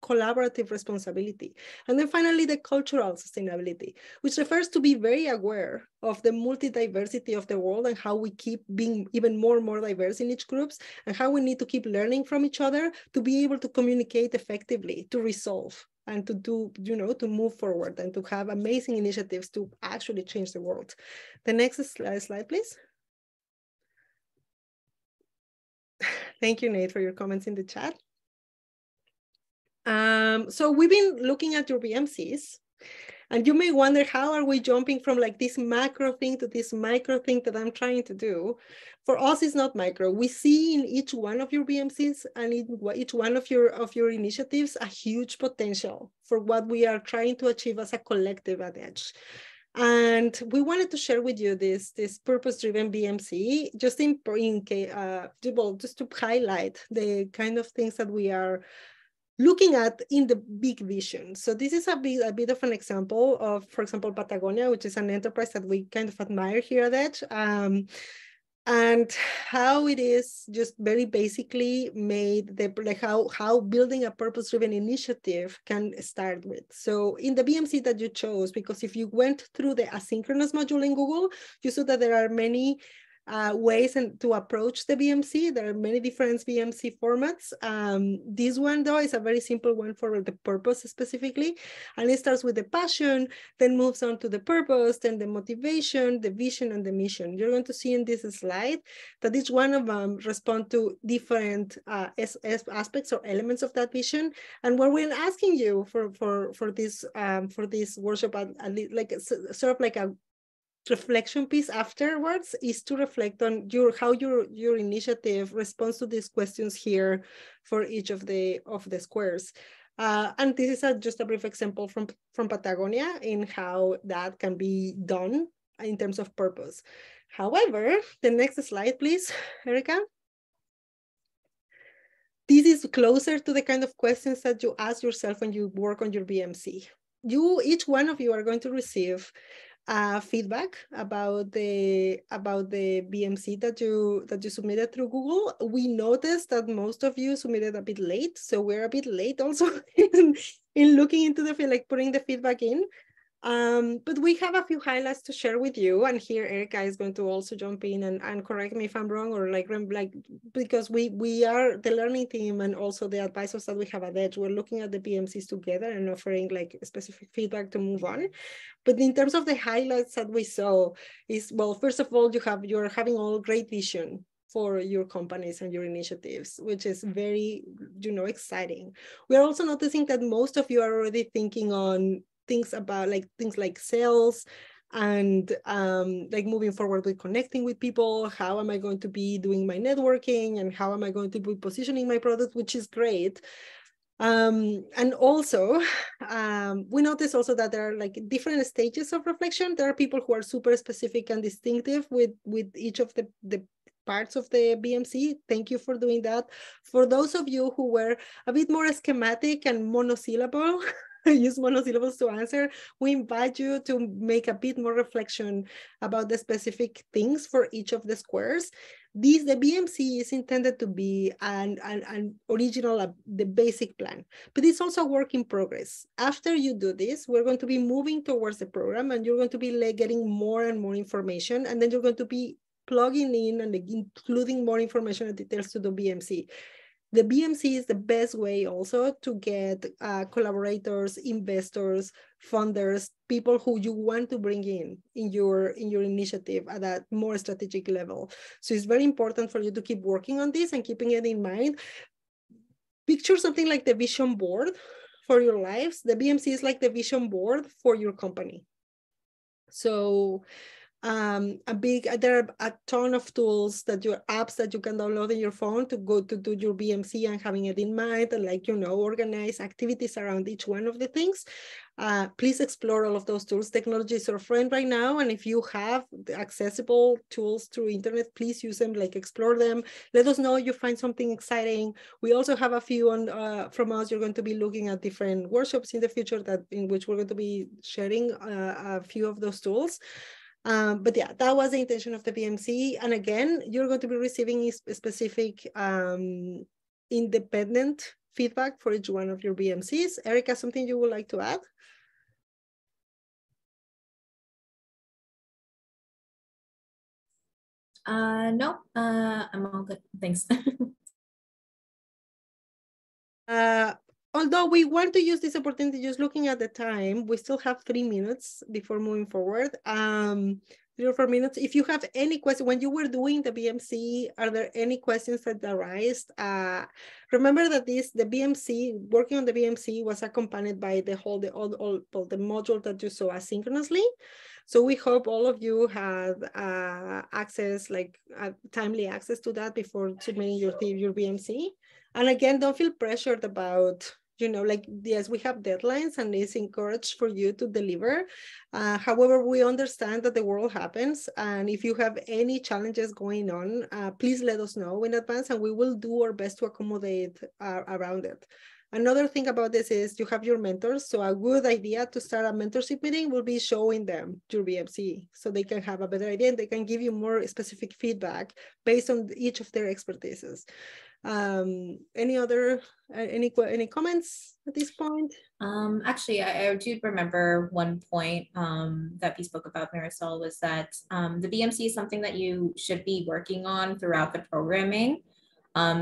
collaborative responsibility. And then finally, the cultural sustainability, which refers to be very aware of the multi-diversity of the world and how we keep being even more and more diverse in each groups, and how we need to keep learning from each other to be able to communicate effectively, to resolve, and to do, you know, to move forward and to have amazing initiatives to actually change the world. The next slide, please. Thank you, Nate, for your comments in the chat. So we've been looking at your BMCs, and you may wonder, how are we jumping from like this macro thing to this micro thing that I'm trying to do? For us, it's not micro. We see in each one of your BMCs and in each one of your initiatives a huge potential for what we are trying to achieve as a collective at EDGE. And we wanted to share with you this purpose-driven BMC, just just to highlight the kind of things that we are looking at in the big vision. So this is a bit of an example of, for example, Patagonia, which is an enterprise that we kind of admire here at EDGE. and how it is just very basically made, like how building a purpose-driven initiative can start with. So in the BMC that you chose, because if you went through the asynchronous module in Google, you saw that there are many ways to approach the BMC. There are many different BMC formats. This one, though, is a very simple one for the purpose specifically. And it starts with the passion, then moves on to the purpose, then the motivation, the vision, and the mission. You're going to see in this slide that each one of them respond to different aspects or elements of that vision. And what we're asking you for this workshop, like sort of like a reflection piece afterwards, is to reflect on how your initiative responds to these questions here for each of the squares. And this is just a brief example from Patagonia in how that can be done in terms of purpose. However, the next slide, please, Erica. This is closer to the kind of questions that you ask yourself when you work on your BMC. Each one of you are going to receive feedback about the BMC that you submitted through Google. We noticed that most of you submitted a bit late, so we're a bit late also in looking into putting the feedback in. But we have a few highlights to share with you, and here Erica is going to also jump in and correct me if I'm wrong, or because we are the learning team and also the advisors that we have at Edge. We're looking at the BMCs together and offering specific feedback to move on. But in terms of the highlights that we saw is, well, first of all, you're having all great vision for your companies and your initiatives, which is very, exciting. We are also noticing that most of you are already thinking on things like sales and moving forward with connecting with people. How am I going to be doing my networking, and how am I going to be positioning my product, which is great. And also, we notice also that there are different stages of reflection. There are people who are super specific and distinctive with each of the parts of the BMC. Thank you for doing that. For those of you who were a bit more schematic and monosyllable, use monosyllables to answer, we invite you to make a bit more reflection about the specific things for each of the squares. The BMC is intended to be an original, the basic plan, but it's also a work in progress. After you do this, we're going to be moving towards the program, and you're going to be getting more and more information, and then you're going to be plugging in and including more information and details to the BMC. The BMC is the best way also to get collaborators, investors, funders, people who you want to bring in your initiative at a more strategic level. So it's very important for you to keep working on this and keeping it in mind. Picture something like the vision board for your lives. The BMC is like the vision board for your company. So there are a ton of tools apps that you can download in your phone to go to do your BMC and having it in mind and organize activities around each one of the things. Please explore all of those tools. Technology is our friend right now, and if you have the accessible tools through internet, please use them, explore them. Let us know if you find something exciting. We also have a few from us. You're going to be looking at different workshops in the future in which we're going to be sharing a few of those tools. But yeah, that was the intention of the BMC. And again, you're going to be receiving specific independent feedback for each one of your BMCs. Erica, something you would like to add? No, I'm all good. Thanks. Although we want to use this opportunity, just looking at the time, we still have 3 minutes before moving forward. 3 or 4 minutes. If you have any questions, when you were doing the BMC, are there any questions that arise? Remember that the BMC, working on the BMC was accompanied by the module that you saw asynchronously. So we hope all of you had access, timely access to that before submitting your BMC. And again, don't feel pressured about, yes, we have deadlines and it's encouraged for you to deliver. However, we understand that the world happens. And if you have any challenges going on, please let us know in advance and we will do our best to accommodate around it. Another thing about this is you have your mentors. So a good idea to start a mentorship meeting will be showing them your BMC so they can have a better idea and they can give you more specific feedback based on each of their expertises. Any comments at this point? Actually, I do remember one point that we spoke about, Marisol, was that the BMC is something that you should be working on throughout the programming.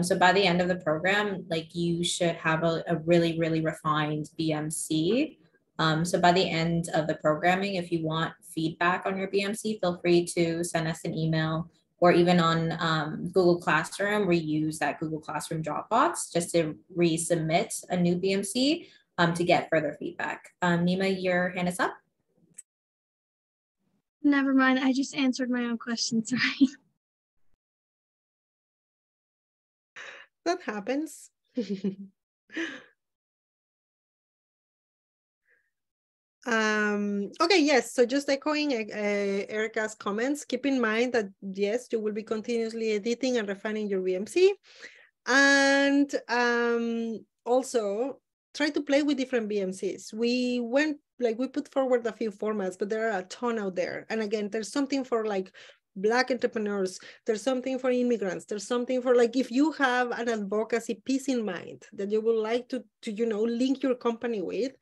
So by the end of the program, like you should have a really, really refined BMC. So by the end of the programming, if you want feedback on your BMC, feel free to send us an email, or even on Google Classroom, we use that Google Classroom Dropbox just to resubmit a new BMC to get further feedback. Nima, your hand is up. Never mind, I just answered my own question, sorry. That happens. Okay, yes, so just echoing Erica's comments, keep in mind that yes, you will be continuously editing and refining your BMC, and also try to play with different BMCs. We put forward a few formats, but there are a ton out there, and again, there's something for like Black entrepreneurs, there's something for immigrants, there's something for like if you have an advocacy piece in mind that you would like to link your company with.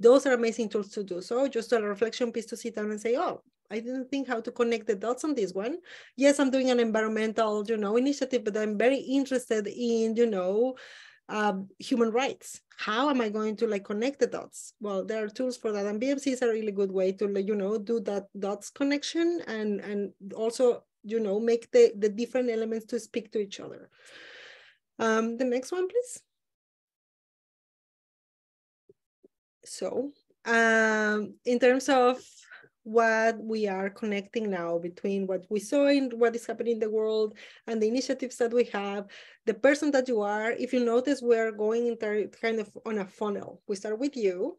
Those are amazing tools to do so. Just a reflection piece to sit down and say, oh, I didn't think how to connect the dots on this one. Yes, I'm doing an environmental, initiative, but I'm very interested in, human rights. How am I going to connect the dots? Well, there are tools for that, and BMC is a really good way to, do that dots connection and also, make the different elements to speak to each other. The next one, please. So in terms of what we are connecting now between what we saw in what is happening in the world and the initiatives that we have, the person that you are, if you notice, we're going into kind of on a funnel. We start with you,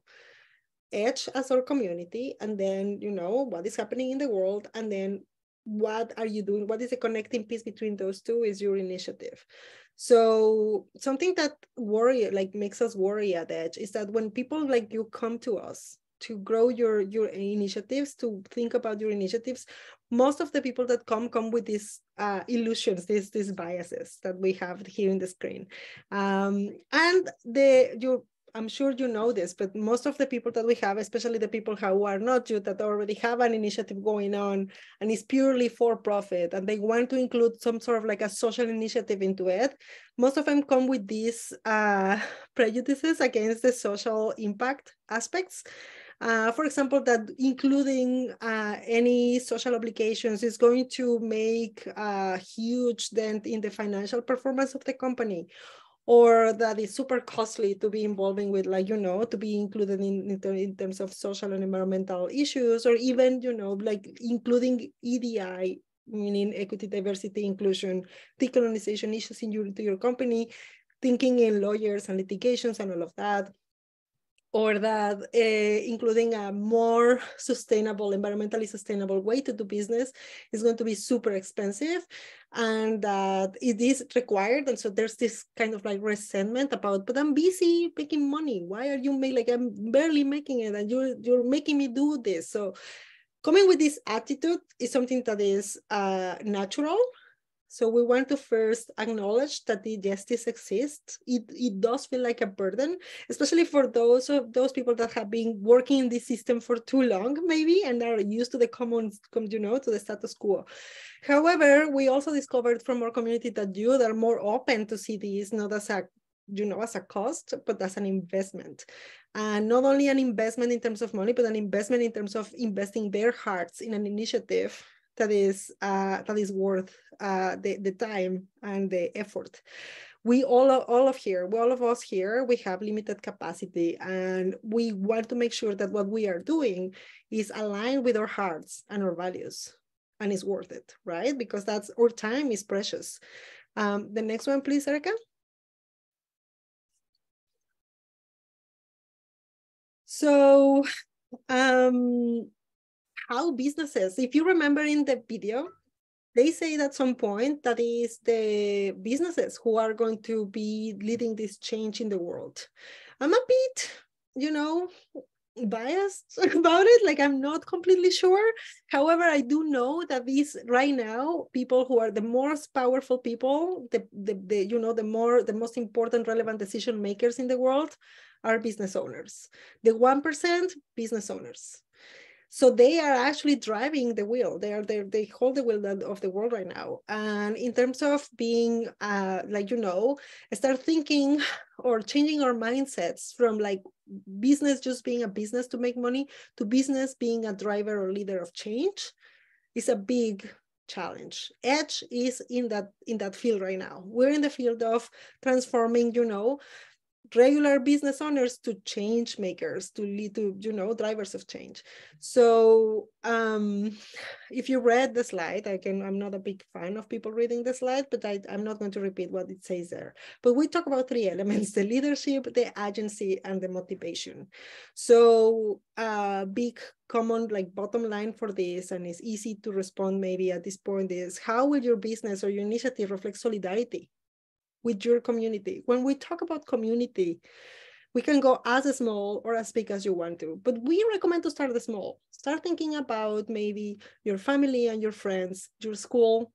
Edge as our community, and then, what is happening in the world, and then what are you doing? What is the connecting piece between those two is your initiative. So something that makes us worry at Edge is that when people like you come to us to grow your initiatives, to think about your initiatives, most of the people that come with these illusions, these biases that we have here in the screen. I'm sure you know this, but most of the people that we have, especially the people who are not you, that already have an initiative going on and is purely for profit, and they want to include some sort of like a social initiative into it, most of them come with these prejudices against the social impact aspects. For example, that including any social obligations is going to make a huge dent in the financial performance of the company, or that it's super costly to be involving with, to be included in terms of social and environmental issues, or even, including EDI, meaning equity, diversity, inclusion, decolonization issues into your company, thinking in lawyers and litigations and all of that. Or that including a more sustainable, environmentally sustainable way to do business is going to be super expensive, and that it is required. And so there's this kind of resentment about, but I'm busy making money. Why are you I'm barely making it, and you're making me do this? So coming with this attitude is something that is natural. So we want to first acknowledge that the justice exists. It does feel like a burden, especially for those people that have been working in this system for too long, maybe, and are used to the to the status quo. However, we also discovered from our community that are more open to see this not as a as a cost, but as an investment. And not only an investment in terms of money, but an investment in terms of investing their hearts in an initiative that is worth the time and the effort. All of us here, we have limited capacity, and we want to make sure that what we are doing is aligned with our hearts and our values, and is worth it, right? Because our time is precious. The next one, please, Erica. So, how businesses, if you remember in the video, they say at some point that is the businesses who are going to be leading this change in the world. I'm a bit, biased about it. Like, I'm not completely sure. However, I do know that these right now, people who are the most powerful people, the most important relevant decision makers in the world are business owners. The 1% business owners. So they are actually driving the wheel. They hold the wheel of the world right now. And in terms of being, start thinking or changing our mindsets from like business just being a business to make money to business being a driver or leader of change is a big challenge. Edge is in that field right now. We're in the field of transforming, regular business owners to change makers, to lead to, drivers of change. So if you read the slide, I'm not a big fan of people reading the slide, but I'm not going to repeat what it says there. But we talk about 3 elements: the leadership, the agency, and the motivation. So big common bottom line for this, and it's easy to respond maybe at this point, is how will your business or your initiative reflect solidarity with your community? When we talk about community, we can go as small or as big as you want to, but we recommend to start small. Start thinking about maybe your family and your friends, your school,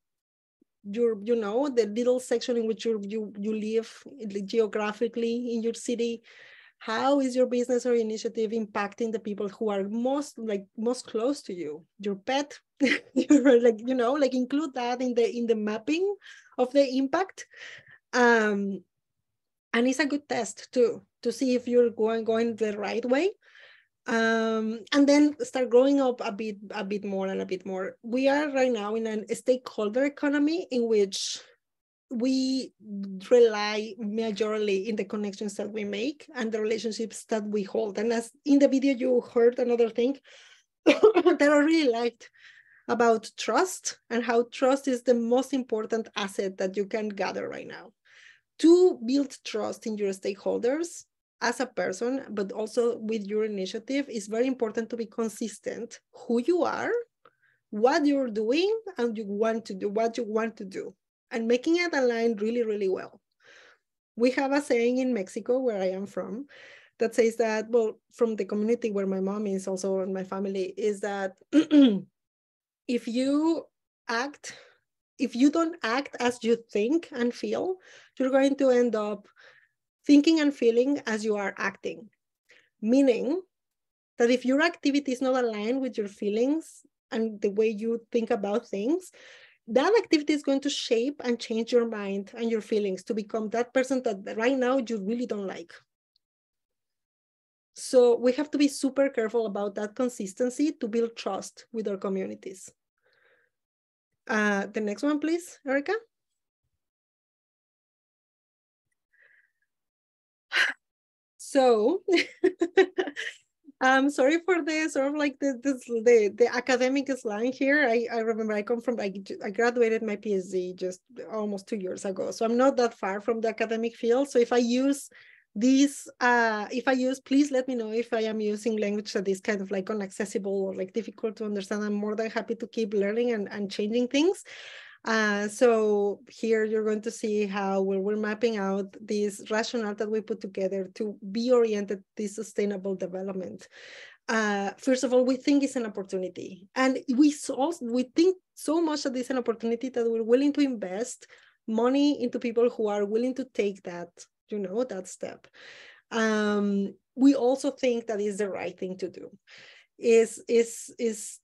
the little section in which you live geographically in your city. How is your business or initiative impacting the people who are most close to you? Your pet, include that in the mapping of the impact. And it's a good test too, to see if you're going the right way. And then start growing up a bit more and a bit more. We are right now in a stakeholder economy in which we rely majorly in the connections that we make and the relationships that we hold. And as in the video, you heard another thing that I really liked about trust, and how trust is the most important asset that you can gather right now. To build trust in your stakeholders as a person, but also with your initiative, is very important to be consistent who you are, what you're doing, and what you want to do, and making it align really, really well. We have a saying in Mexico, where I am from, that says that, well, from the community where my mom is also, and my family, is that if you don't act as you think and feel, you're going to end up thinking and feeling as you are acting. Meaning that if your activity is not aligned with your feelings and the way you think about things, that activity is going to shape and change your mind and your feelings to become that person that right now you really don't like. So we have to be super careful about that consistency to build trust with our communities. The next one, please, Erica. So I'm sorry for the sort of like the academic slang here. I remember I graduated my PhD just almost 2 years ago. So I'm not that far from the academic field. So if I use these, please let me know if I am using language that is kind of like inaccessible or like difficult to understand. I'm more than happy to keep learning and changing things. So here you're going to see how we're mapping out this rationale that we put together to be oriented to sustainable development. First of all, we think it's an opportunity, and we think so much that it's an opportunity that we're willing to invest money into people who are willing to take that, that step. We also think that is the right thing to do. Is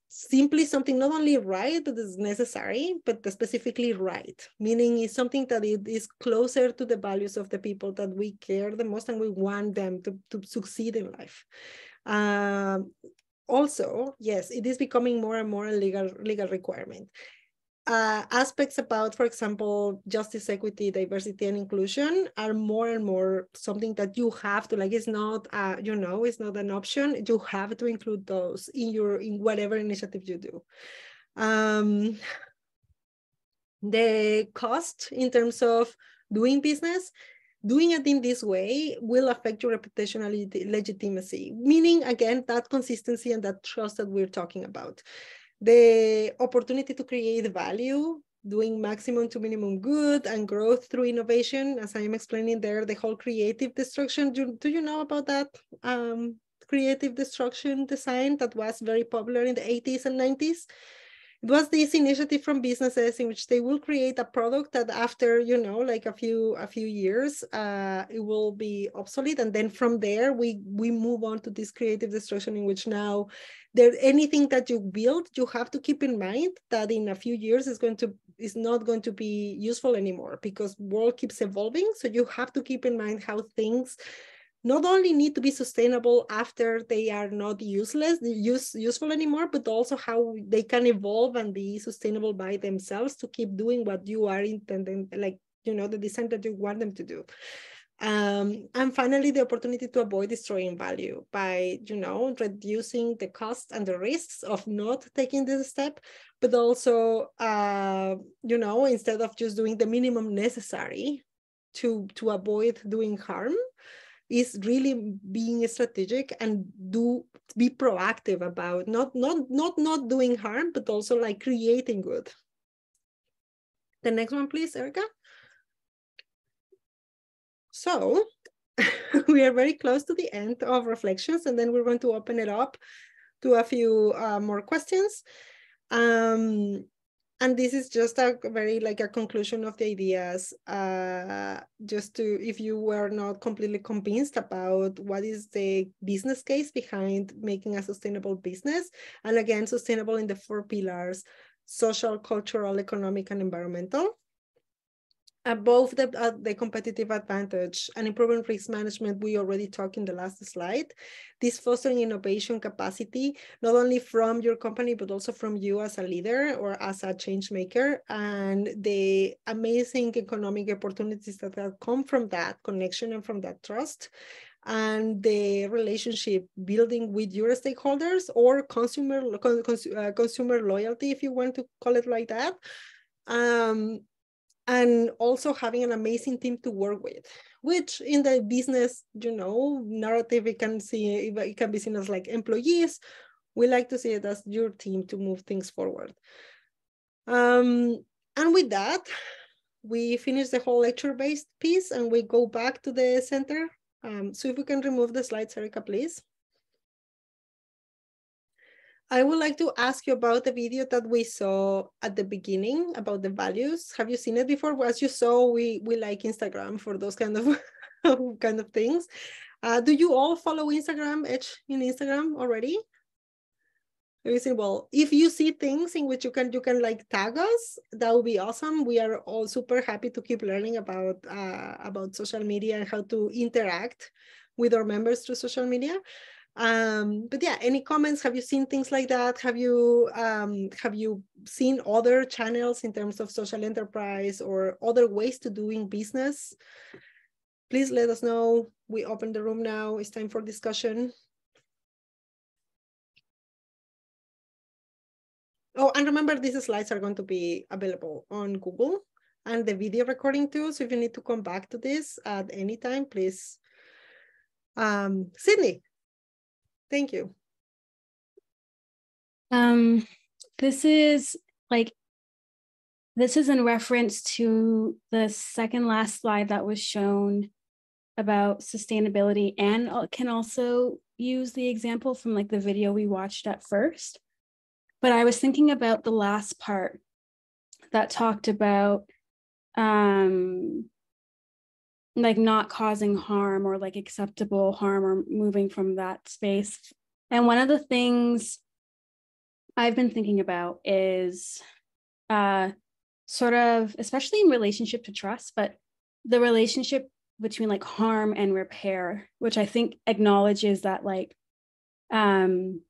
simply something not only right, that is necessary, but specifically right, meaning it's something that it is closer to the values of the people that we care the most and we want them to succeed in life. Also, yes, it is becoming more and more a legal requirement. Aspects about, for example, justice, equity, diversity, and inclusion are more and more something that you have to, like, it's not, it's not an option. You have to include those in whatever initiative you do. The cost in terms of doing business, doing it in this way will affect your reputational legitimacy, meaning, again, that consistency and that trust that we're talking about. The opportunity to create value doing maximum to minimum good and growth through innovation, as I am explaining there, the whole creative destruction. Do you know about that creative destruction design that was very popular in the 80s and 90s? It was this initiative from businesses in which they will create a product that after, you know, like a few years, it will be obsolete. And then from there, we move on to this creative destruction in which now anything that you build, you have to keep in mind that in a few years is not going to be useful anymore because world keeps evolving. So you have to keep in mind how things not only need to be sustainable after they are not useful anymore, but also how they can evolve and be sustainable by themselves to keep doing what you are intending, like, you know, the design that you want them to do. And finally, the opportunity to avoid destroying value by, you know, reducing the cost and the risks of not taking this step, but also, you know, instead of just doing the minimum necessary to avoid doing harm, is really being strategic and be proactive about not doing harm, but also like creating good. The next one, please, Erica. So we are very close to the end of reflections, and then we're going to open it up to a few more questions. And this is just a very like a conclusion of the ideas, just to, if you were not completely convinced about what is the business case behind making a sustainable business. And again, sustainable in the 4 pillars: social, cultural, economic, and environmental. Above the competitive advantage and improving risk management, we already talked in the last slide. This fostering innovation capacity, not only from your company, but also from you as a leader or as a change maker, and the amazing economic opportunities that come from that connection and from that trust, and the relationship building with your stakeholders or consumer loyalty, if you want to call it like that. And also having an amazing team to work with, which in the business, you know, narrative, it can be seen as like employees. We like to see it as your team to move things forward. And with that, we finish the whole lecture-based piece and we go back to the center. So if we can remove the slides, Erica, please. I would like to ask you about the video that we saw at the beginning about the values. Have you seen it before? As you saw, we like Instagram for those kind of kind of things. Do you all follow Instagram, in Instagram already? You see, well, if you see things in which you can like tag us, that would be awesome. We are all super happy to keep learning about social media and how to interact with our members through social media. But yeah, any comments? Have you seen things like that? Have you seen other channels in terms of social enterprise or other ways to doing business? Please let us know. We open the room now. It's time for discussion. Oh, and remember, these slides are going to be available on Google and the video recording too. So if you need to come back to this at any time, please. Sydney. Thank you. This is in reference to the second last slide that was shown about sustainability, and can also use the example from like the video we watched at first. But I was thinking about the last part that talked about like not causing harm or like acceptable harm or moving from that space. And one of the things I've been thinking about is sort of, especially in relationship to trust, but the relationship between like harm and repair, which I think acknowledges that like in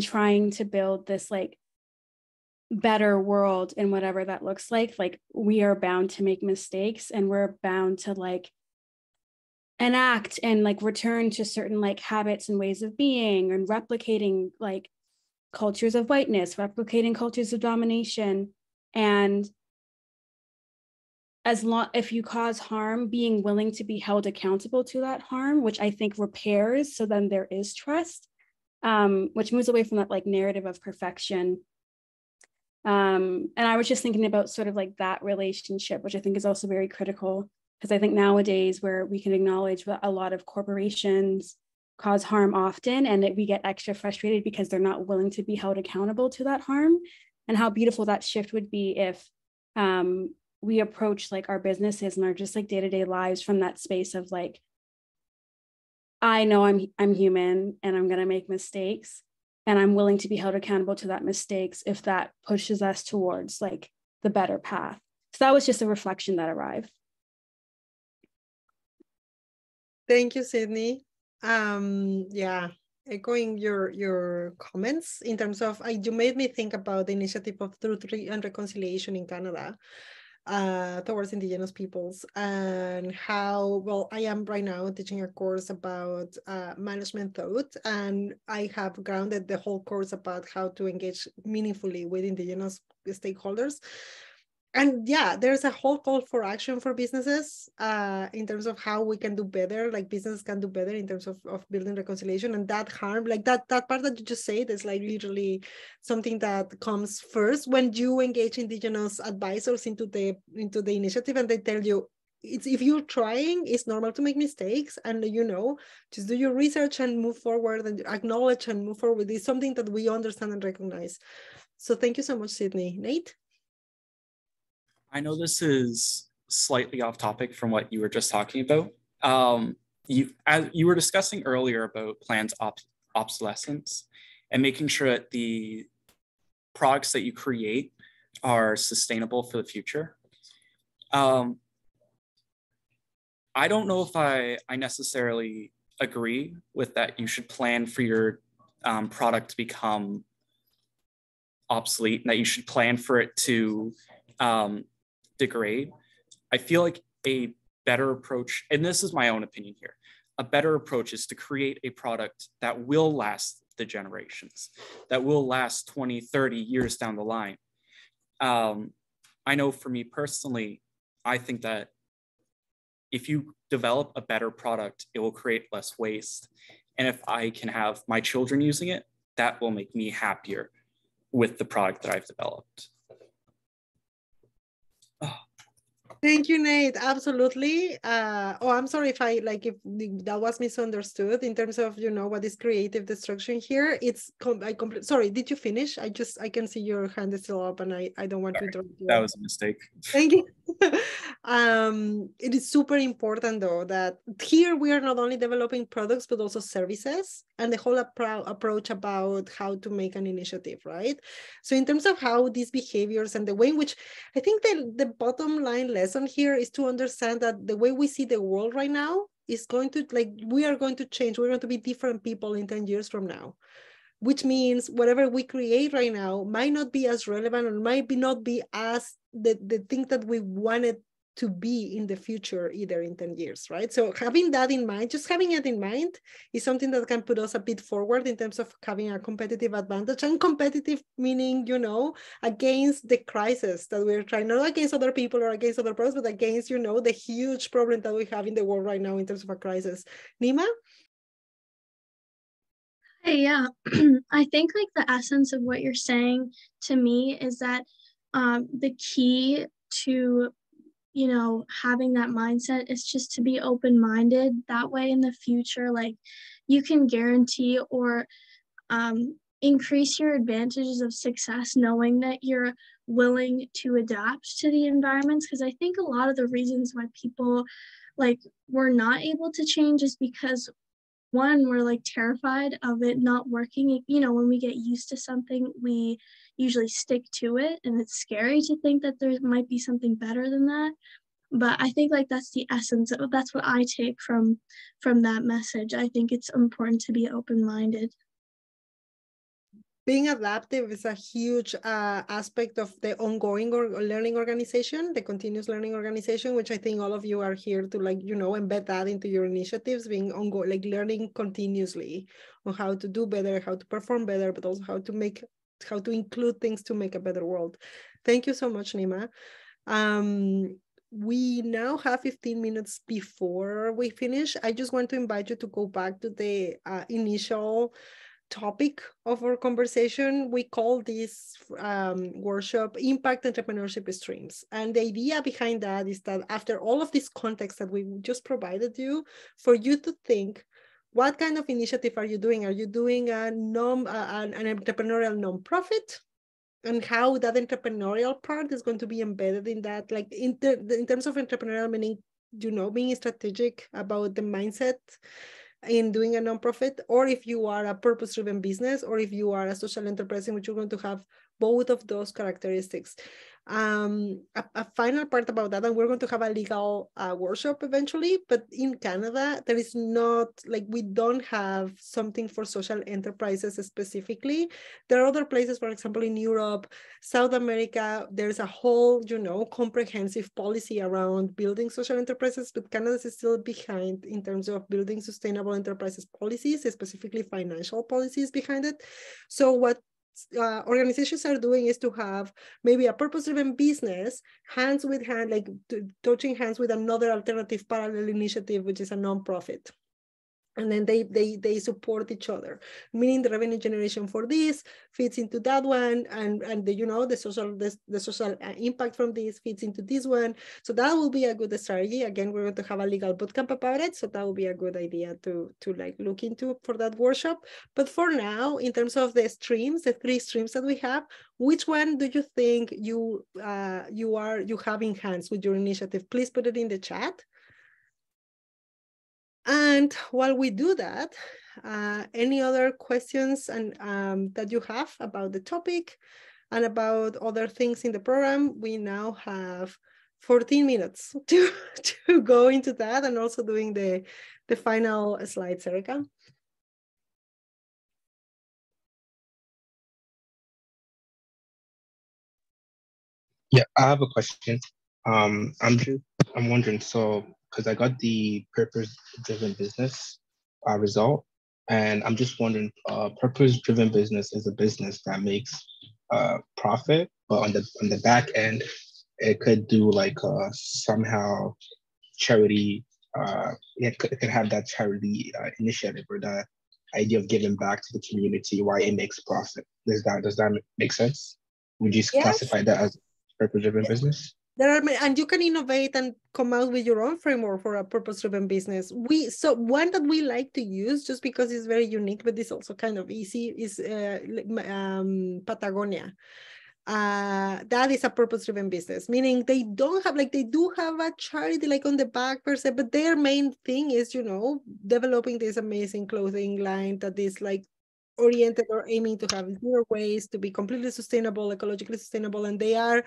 trying to build this like better world and whatever that looks like we are bound to make mistakes and we're bound to like enact and like return to certain like habits and ways of being and replicating like cultures of whiteness, replicating cultures of domination. And if you cause harm, being willing to be held accountable to that harm, which I think repairs, so then there is trust, which moves away from that like narrative of perfection. And I was just thinking about sort of like that relationship, which I think is also very critical, because I think nowadays where we can acknowledge that a lot of corporations cause harm often, and that we get extra frustrated because they're not willing to be held accountable to that harm, and how beautiful that shift would be if we approach like our businesses and our just like day-to-day lives from that space of like, I know I'm human and I'm going to make mistakes, and I'm willing to be held accountable to that mistakes if that pushes us towards like the better path. So that was just a reflection that arrived. Thank you, Sydney. Yeah, echoing your comments in terms of, you made me think about the initiative of Truth and Reconciliation in Canada towards Indigenous peoples, and how, well, I am right now teaching a course about management thought, and I have grounded the whole course about how to engage meaningfully with Indigenous stakeholders. And yeah, there's a whole call for action for businesses in terms of how we can do better, like business can do better in terms of building reconciliation. And that harm, like that part that you just said is like literally something that comes first when you engage Indigenous advisors into the initiative, and they tell you, it's, if you're trying, it's normal to make mistakes, and just do your research and move forward and acknowledge and move forward. It's something that we understand and recognize. So thank you so much, Sydney. Nate? I know this is slightly off topic from what you were just talking about. As you were discussing earlier about planned obsolescence and making sure that the products that you create are sustainable for the future. I don't know if I necessarily agree with that. You should plan for your product to become obsolete, and that you should plan for it to degrade. I feel like a better approach, and this is my own opinion here, a better approach is to create a product that will last the generations, that will last 20, 30 years down the line. I know for me personally, I think that if you develop a better product, it will create less waste. And if I can have my children using it, that will make me happier with the product that I've developed. Thank you, Nate. Absolutely. I'm sorry if that was misunderstood in terms of, what is creative destruction here. It's sorry, did you finish? I can see your hand is still up, and I don't want to interrupt you. That was a mistake. Thank you. It is super important though that here we are not only developing products but also services, and the whole approach about how to make an initiative, right? So in terms of how these behaviors and the way in which, I think the bottom line lesson here is to understand that the way we see the world right now is going to, we are going to change. We're going to be different people in 10 years from now, which means whatever we create right now might not be as relevant, or might not be as the thing that we wanted to be in the future either in 10 years, right? So having that in mind, just having it in mind, is something that can put us a bit forward in terms of having a competitive advantage. And competitive meaning, against the crisis that we're trying, not against other people or against other products, but against, the huge problem that we have in the world right now in terms of a crisis. Nima? Hey, yeah, I think the essence of what you're saying to me is that the key to having that mindset is just to be open-minded. That way in the future, you can guarantee or increase your advantages of success knowing that you're willing to adapt to the environments. Because I think a lot of the reasons why people were not able to change is because, one, we're terrified of it not working. When we get used to something, we usually stick to it, and it's scary to think that there might be something better than that. But I think that's the essence of, that's what I take from that message. I think it's important to be open-minded. Being adaptive is a huge aspect of the ongoing learning organization, the continuous learning organization, which I think all of you are here to embed that into your initiatives, being ongoing, learning continuously on how to do better, how to perform better, but also how to include things to make a better world. Thank you so much, Nima. We now have 15 minutes before we finish. I just want to invite you to go back to the initial topic of our conversation. We call this workshop Impact Entrepreneurship Streams. And the idea behind that is that after all of this context that we just provided you, for you to think, what kind of initiative are you doing? Are you doing an entrepreneurial nonprofit? And how that entrepreneurial part is going to be embedded in that, like in terms of entrepreneurial, meaning, you know, being strategic about the mindset in doing a nonprofit, or if you are a purpose-driven business, or if you are a social enterprise in which you're going to have both of those characteristics. A final part about that, and we're going to have a legal workshop eventually, but in Canada, there is not, like, we don't have something for social enterprises specifically. There are other places, for example, in Europe, South America, there's a whole, you know, comprehensive policy around building social enterprises, but Canada is still behind in terms of building sustainable enterprises policies, specifically financial policies behind it. So what organizations are doing is to have maybe a purpose-driven business hands with hand, like touching hands with another alternative parallel initiative, which is a nonprofit. And then they support each other, meaning the revenue generation for this fits into that one, and the, you know, the social impact from this fits into this one. So that will be a good strategy. Again, we're going to have a legal bootcamp about it, so that will be a good idea to like look into for that workshop. But for now, in terms of the streams, the 3 streams that we have, which one do you think you have in hands with your initiative? Please put it in the chat. And while we do that, any other questions and that you have about the topic and about other things in the program? We now have 14 minutes to go into that, and also doing the final slides, Erica. Yeah, I have a question. I'm wondering, so because I got the purpose-driven business result, and I'm just wondering, purpose-driven business is a business that makes profit, but on the back end, it could do like somehow charity. It could have that charity initiative or the idea of giving back to the community while it makes profit. Does that make sense? Would you classify that as purpose-driven business? There are, and you can innovate and come out with your own framework for a purpose-driven business. So one that we like to use, just because it's very unique, but it's also kind of easy, is Patagonia. That is a purpose-driven business, meaning they don't have, like, they do have a charity like on the back per se, but their main thing is, you know, developing this amazing clothing line that is like oriented or aiming to have 0 waste, to be completely sustainable, ecologically sustainable. And they are,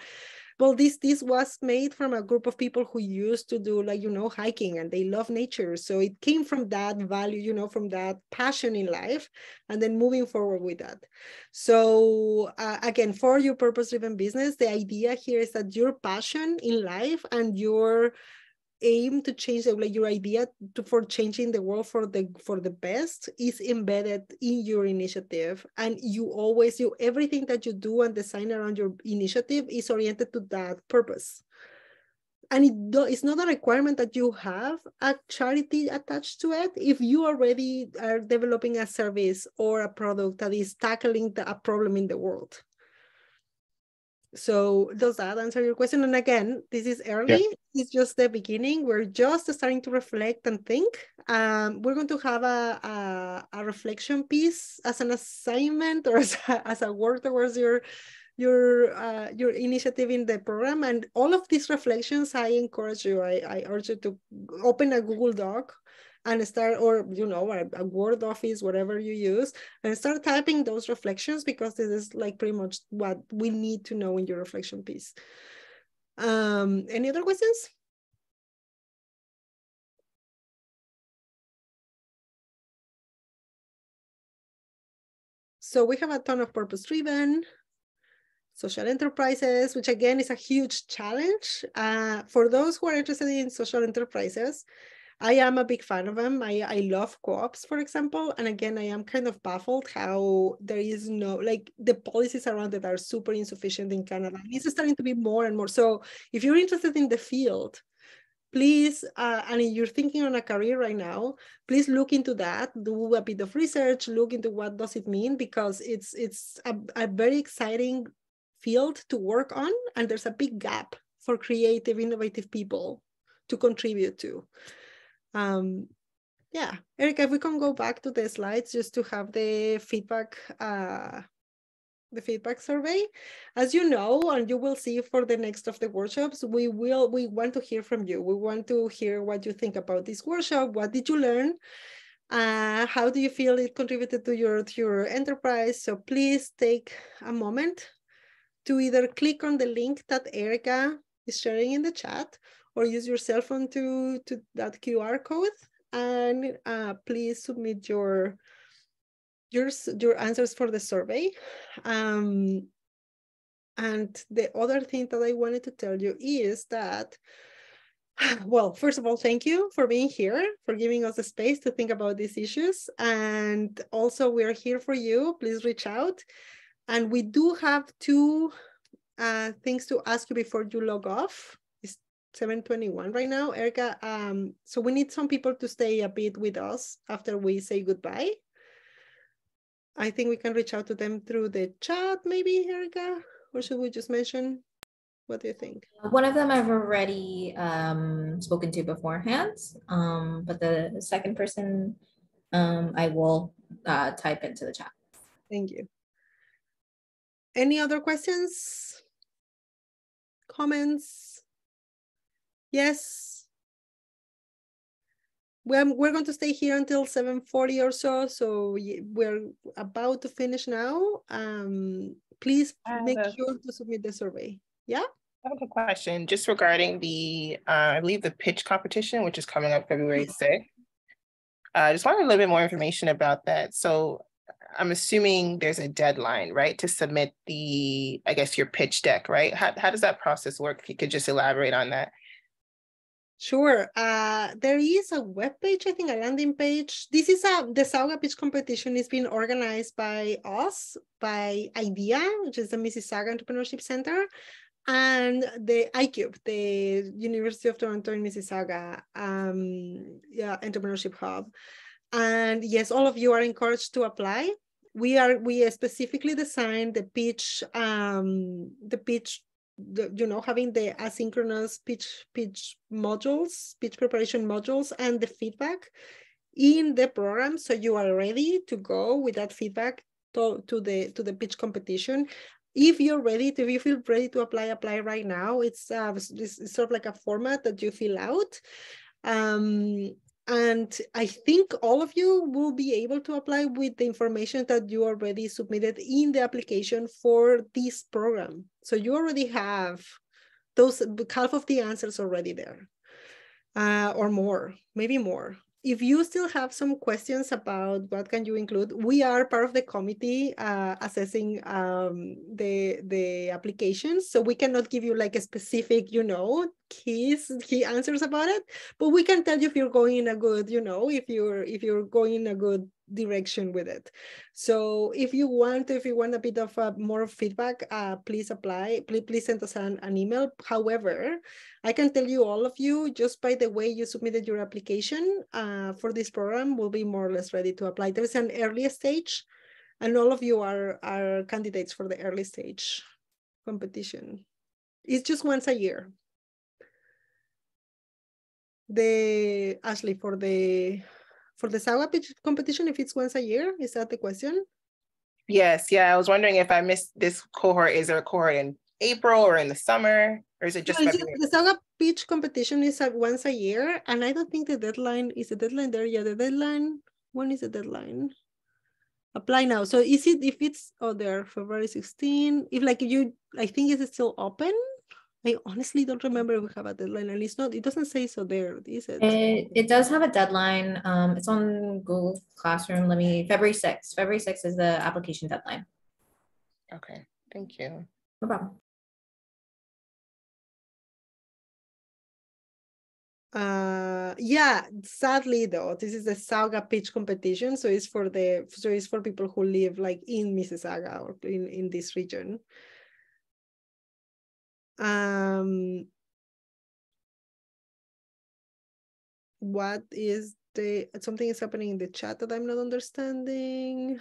well, this was made from a group of people who used to do, like, you know, hiking, and they love nature. So it came from that value, you know, from that passion in life, and then moving forward with that. So again, for your purpose-driven business, the idea here is that your passion in life and your aim to change, like your idea for changing the world for the best is embedded in your initiative, and everything that you do and design around your initiative is oriented to that purpose. And it's not a requirement that you have a charity attached to it if you already are developing a service or a product that is tackling a problem in the world. So does that answer your question? And again, this is early. Yeah. It's just the beginning. We're just starting to reflect and think. We're going to have a reflection piece as an assignment or as a work towards your initiative in the program. And all of these reflections, I encourage you, I urge you to open a Google Doc and start, or, you know, a Word Office, whatever you use, and start typing those reflections, because this is like pretty much what we need to know in your reflection piece. Any other questions? So we have a ton of purpose-driven, social enterprises, which again is a huge challenge. For those who are interested in social enterprises, I am a big fan of them. I love co-ops, for example. And again, I am kind of baffled how there is no, like, the policies around it are super insufficient in Canada. It's starting to be more and more. So if you're interested in the field, please, and if you're thinking on a career right now, please look into that, do a bit of research, look into what does it mean, because it's a very exciting field to work on, and there's a big gap for creative, innovative people to contribute to. Yeah, Erica, if we can go back to the slides just to have the feedback survey. As you know, and you will see for the next of the workshops, we want to hear from you. We want to hear what you think about this workshop. What did you learn? How do you feel it contributed to your enterprise? So please take a moment to either click on the link that Erica is sharing in the chat, or use your cell phone to that QR code, and please submit your answers for the survey. And the other thing that I wanted to tell you is that, well, first of all, thank you for being here, for giving us the space to think about these issues. And also, we're here for you. Please reach out. And we do have two things to ask you before you log off. It's 7:21 right now, Erica. So we need some people to stay a bit with us after we say goodbye. I think we can reach out to them through the chat, maybe, Erica, or should we just mention? What do you think? One of them I've already spoken to beforehand, but the second person I will type into the chat. Thank you. Any other questions? Comments? Yes. We're going to stay here until 7:40 or so. So we're about to finish now. Please make sure to submit the survey. Yeah? I have a question just regarding the, I believe the pitch competition, which is coming up February 6th. I just wanted a little bit more information about that. So I'm assuming there's a deadline, right, to submit the, I guess, your pitch deck, right? How does that process work? If you could just elaborate on that. Sure. There is a webpage, I think, a landing page. This is the Sauga Pitch Competition is being organized by us, by IDEA, which is the Mississauga Entrepreneurship Center, and the ICUBE, the University of Toronto in Mississauga Entrepreneurship Hub. And yes, all of you are encouraged to apply. We specifically designed the pitch, having the asynchronous pitch modules, pitch preparation modules, and the feedback in the program, so you are ready to go with that feedback to the pitch competition. If you're ready, if you feel ready to apply right now. It's sort of like a format that you fill out. And I think all of you will be able to apply with the information that you already submitted in the application for this program. So you already have those, half of the answers already there, or more, maybe more. If you still have some questions about what can you include, we are part of the committee assessing the applications. So we cannot give you like a specific, key answers about it, but we can tell you if you're going in a good, if you're going in a good direction with it. So if you want a bit of more feedback, please apply. Please send us an email. However, I can tell you, all of you, just by the way you submitted your application for this program, will be more or less ready to apply. There's an early stage, and all of you are candidates for the early stage competition. It's just once a year. Ashley, for the Sauga pitch competition, if it's once a year, is that the question? Yes, yeah. I was wondering if I missed this cohort. Is there a cohort in April or in the summer, or is it just February? The Sauga pitch competition is once a year, and I don't think the deadline is the deadline there. Yeah, the deadline. When is the deadline? Apply now. So is it, if it's there, February 16? I think it's still open. I honestly don't remember if we have a deadline, and it doesn't say so there, is it? It does have a deadline. It's on Google Classroom. February 6th. February 6th is the application deadline. Okay, thank you. No problem. Yeah, sadly though, this is the Sauga pitch competition, so it's for people who live like in Mississauga or in this region. what is something is happening in the chat that I'm not understanding.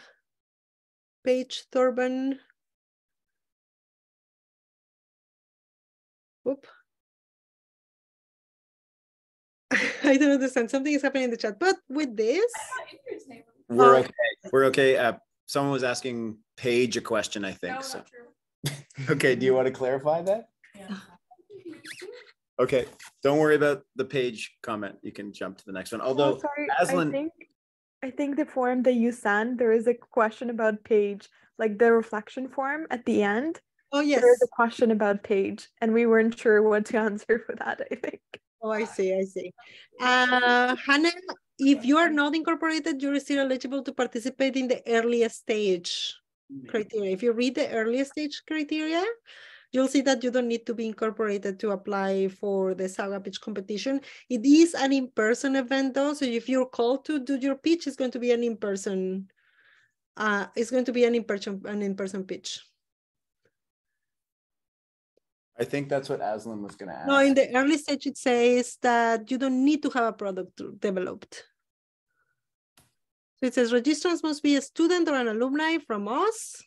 Paige Thorban. Oop. I don't understand. Something is happening in the chat, but with this, we're okay. We're okay. Someone was asking Paige a question, I think. No, so. Okay, do you want to clarify that? Yeah. Okay, don't worry about the Paige comment. You can jump to the next one. Although, sorry, Aslan, I think the form that you sent, there is a question about Paige, like the reflection form at the end. Oh, yes. There's a question about Paige, and we weren't sure what to answer for that, I think. Oh, I see. Hannah, if you are not incorporated, you're still eligible to participate in the earliest stage criteria. If you read the earliest stage criteria, you'll see that you don't need to be incorporated to apply for the Saga pitch competition. It is an in-person event though, so if you're called to do your pitch, it's going to be an in-person. It's going to be an in-person pitch. I think that's what Aslan was going to ask. No, in the early stage, it says that you don't need to have a product developed. So it says registrants must be a student or an alumni from us.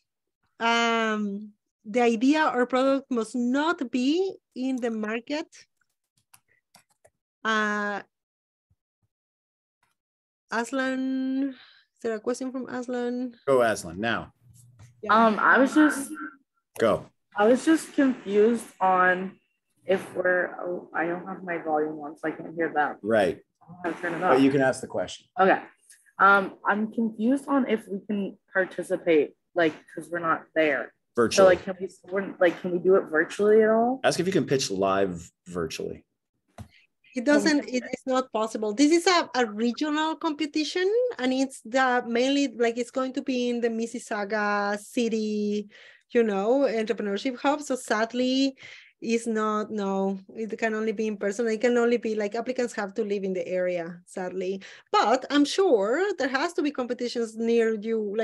The idea or product must not be in the market. Aslan, is there a question from Aslan? Go, Aslan, now. Yeah. I was just confused on if I don't have my volume on, so I can't hear that. Right. I'll turn it up. But you can ask the question. Okay. I'm confused on if we can participate, like, because we're not there. Virtually. So, can we do it virtually at all? Ask if you can pitch live virtually. It is not possible. This is a regional competition, and it's mainly it's going to be in the Mississauga city, entrepreneurship hub. So sadly, it can only be in person. It can only be applicants have to live in the area, sadly. But I'm sure there has to be competitions near you,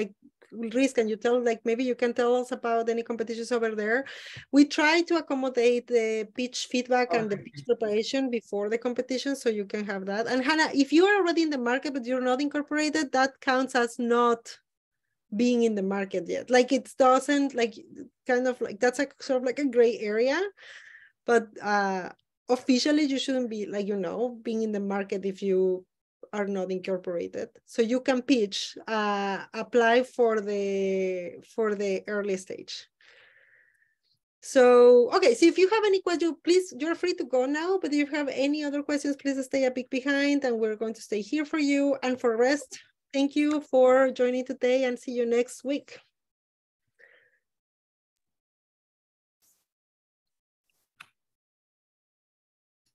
Riz, can you tell, maybe you can tell us about any competitions over there? We try to accommodate the pitch feedback and the pitch preparation before the competition, so you can have that. And Hannah, if you are already in the market, but you're not incorporated, that counts as not being in the market yet. It doesn't, that's sort of a gray area, but officially you shouldn't be, being in the market if you are not incorporated. So you can pitch, apply for the early stage. So, okay, so if you have any questions, please, you're free to go now, but if you have any other questions, please stay a bit behind and we're going to stay here for you. And for the rest, thank you for joining today and see you next week.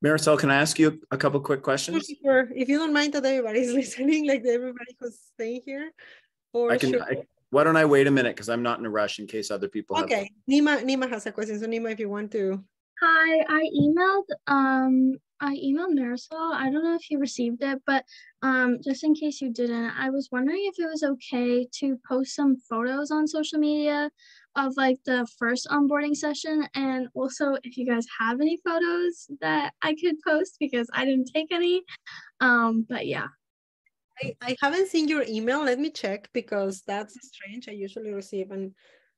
Marisol, can I ask you a couple quick questions? Sure. If you don't mind that everybody's listening, everybody who's staying here. Why don't I wait a minute because I'm not in a rush in case other people have. Okay, Nima has a question. So Nima, if you want to. Hi, I emailed Marisol. I don't know if you received it, but just in case you didn't, I was wondering if it was okay to post some photos on social media of the first onboarding session, and also if you guys have any photos that I could post because I didn't take any. But yeah. I haven't seen your email. Let me check because that's strange. I usually receive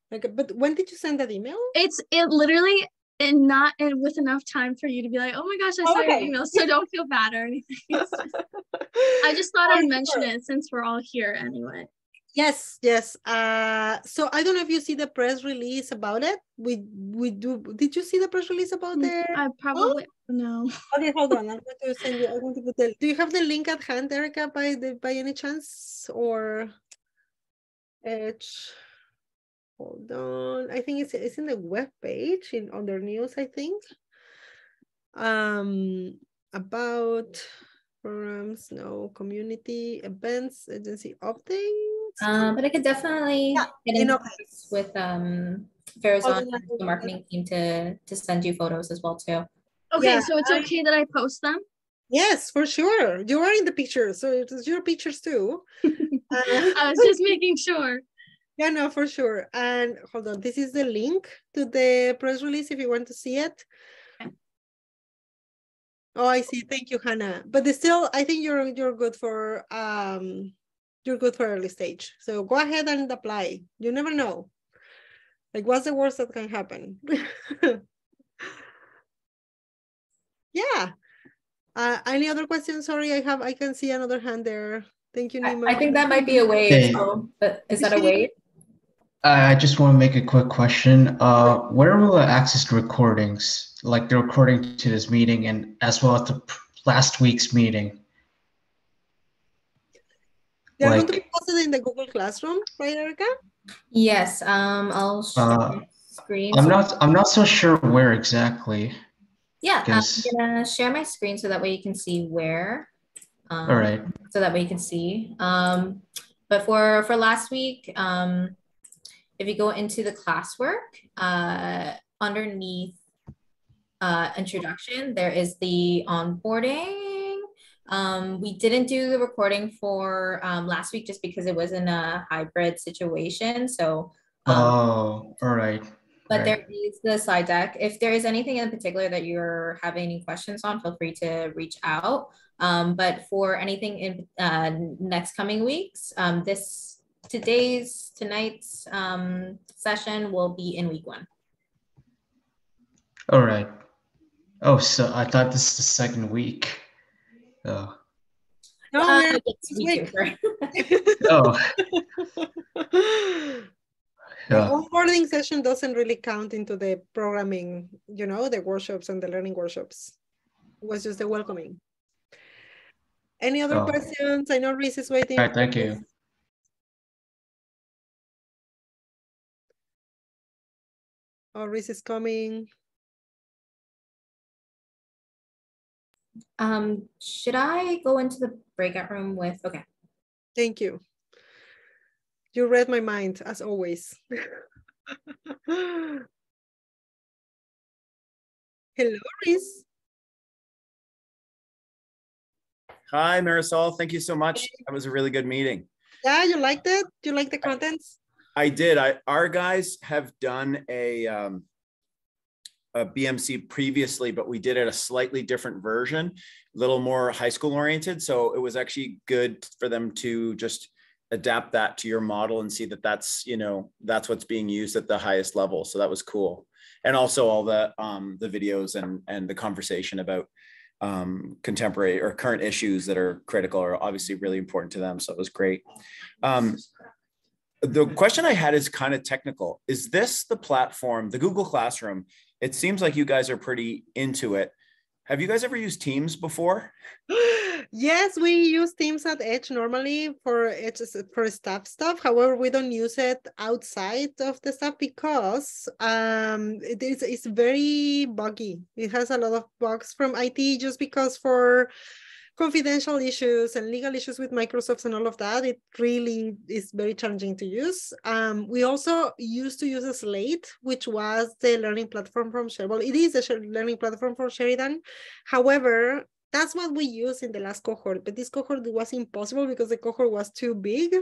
but when did you send that email? It literally not with enough time for you to be like, oh my gosh, I saw your email, so don't feel bad or anything. I just thought I'd mention it since we're all here anyway. Yes. So I don't know if you see the press release about it. We do. Did you see the press release about it? I probably no. Okay, hold on. I'm going to send you. I'm going to put do you have the link at hand, Erica, by any chance, or hold on. I think it's in the web page under news. I think about programs, community events, agency updates. But I could definitely get in touch with Farazan, the marketing team, to send you photos as well too. Okay, so it's okay that I post them? Yes, for sure. You are in the picture, so it's your pictures too. I was just making sure. Yeah, no, for sure. And hold on, this is the link to the press release if you want to see it. Oh, I see. Thank you, Hannah. But still, I think you're good for early stage. So go ahead and apply. You never know. Like, what's the worst that can happen? Yeah. Any other questions? Sorry, I can see another hand there. Thank you, Nima. I think that might be a Wade. Hey. So, is that a Wade? I just want to make a quick question. Where will I access the recordings, like the recording to this meeting and as well as the last week's meeting? They're going to be posted in the Google Classroom, right, Erica? Yes. I'll share my screen. I'm not so sure where exactly. Yeah, I'm gonna share my screen so that way you can see where. All right. So that way you can see. But for last week, if you go into the classwork, underneath introduction, there is the onboarding. We didn't do the recording for last week just because it was in a hybrid situation. So. All right. But there is the slide deck. If there is anything in particular that you're having any questions on, feel free to reach out. But for anything in next coming weeks, tonight's session will be in week 1. All right. Oh, so I thought this is the second week. Oh. No, it's week 2. Oh. The onboarding session doesn't really count into the programming, the workshops and the learning workshops. It was just the welcoming. Any other questions? I know Reese is waiting. All right, thank you. Oh, Reese is coming. Should I go into the breakout room with, okay. Thank you. You read my mind, as always. Hello, Reese. Hi, Marisol. Thank you so much. That was a really good meeting. Yeah, you liked it? You liked the contents? I did. Our guys have done a BMC previously, but we did it a slightly different version, a little more high school oriented. So it was actually good for them to just adapt that to your model and see that that's what's being used at the highest level. So that was cool. And also all the videos and the conversation about contemporary or current issues that are critical are obviously really important to them. So it was great. The question I had is kind of technical. Is this the platform, the Google Classroom? It seems like you guys are pretty into it. Have you guys ever used Teams before? Yes, we use Teams at Edge normally for staff stuff. However, we don't use it outside of the staff because it's very buggy. It has a lot of bugs from IT just because for confidential issues and legal issues with Microsoft and all of that, it really is very challenging to use. We also used to use a Slate, which was the learning platform from Sheridan. Well, it is a learning platform for Sheridan. However, that's what we used in the last cohort, but this cohort was impossible because the cohort was too big.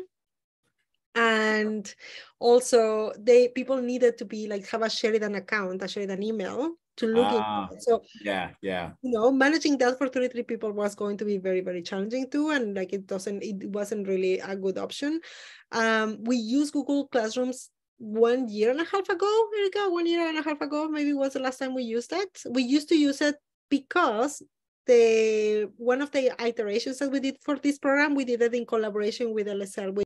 And also people needed to be have a Sheridan account, a Sheridan email to look into it. So yeah. Managing that for 33 people was going to be very, very challenging too. And it wasn't really a good option. We used Google Classrooms 1.5 years ago, Erika, 1.5 years ago, maybe was the last time we used it. We used to use it because one of the iterations that we did for this program, we did it in collaboration with LSL,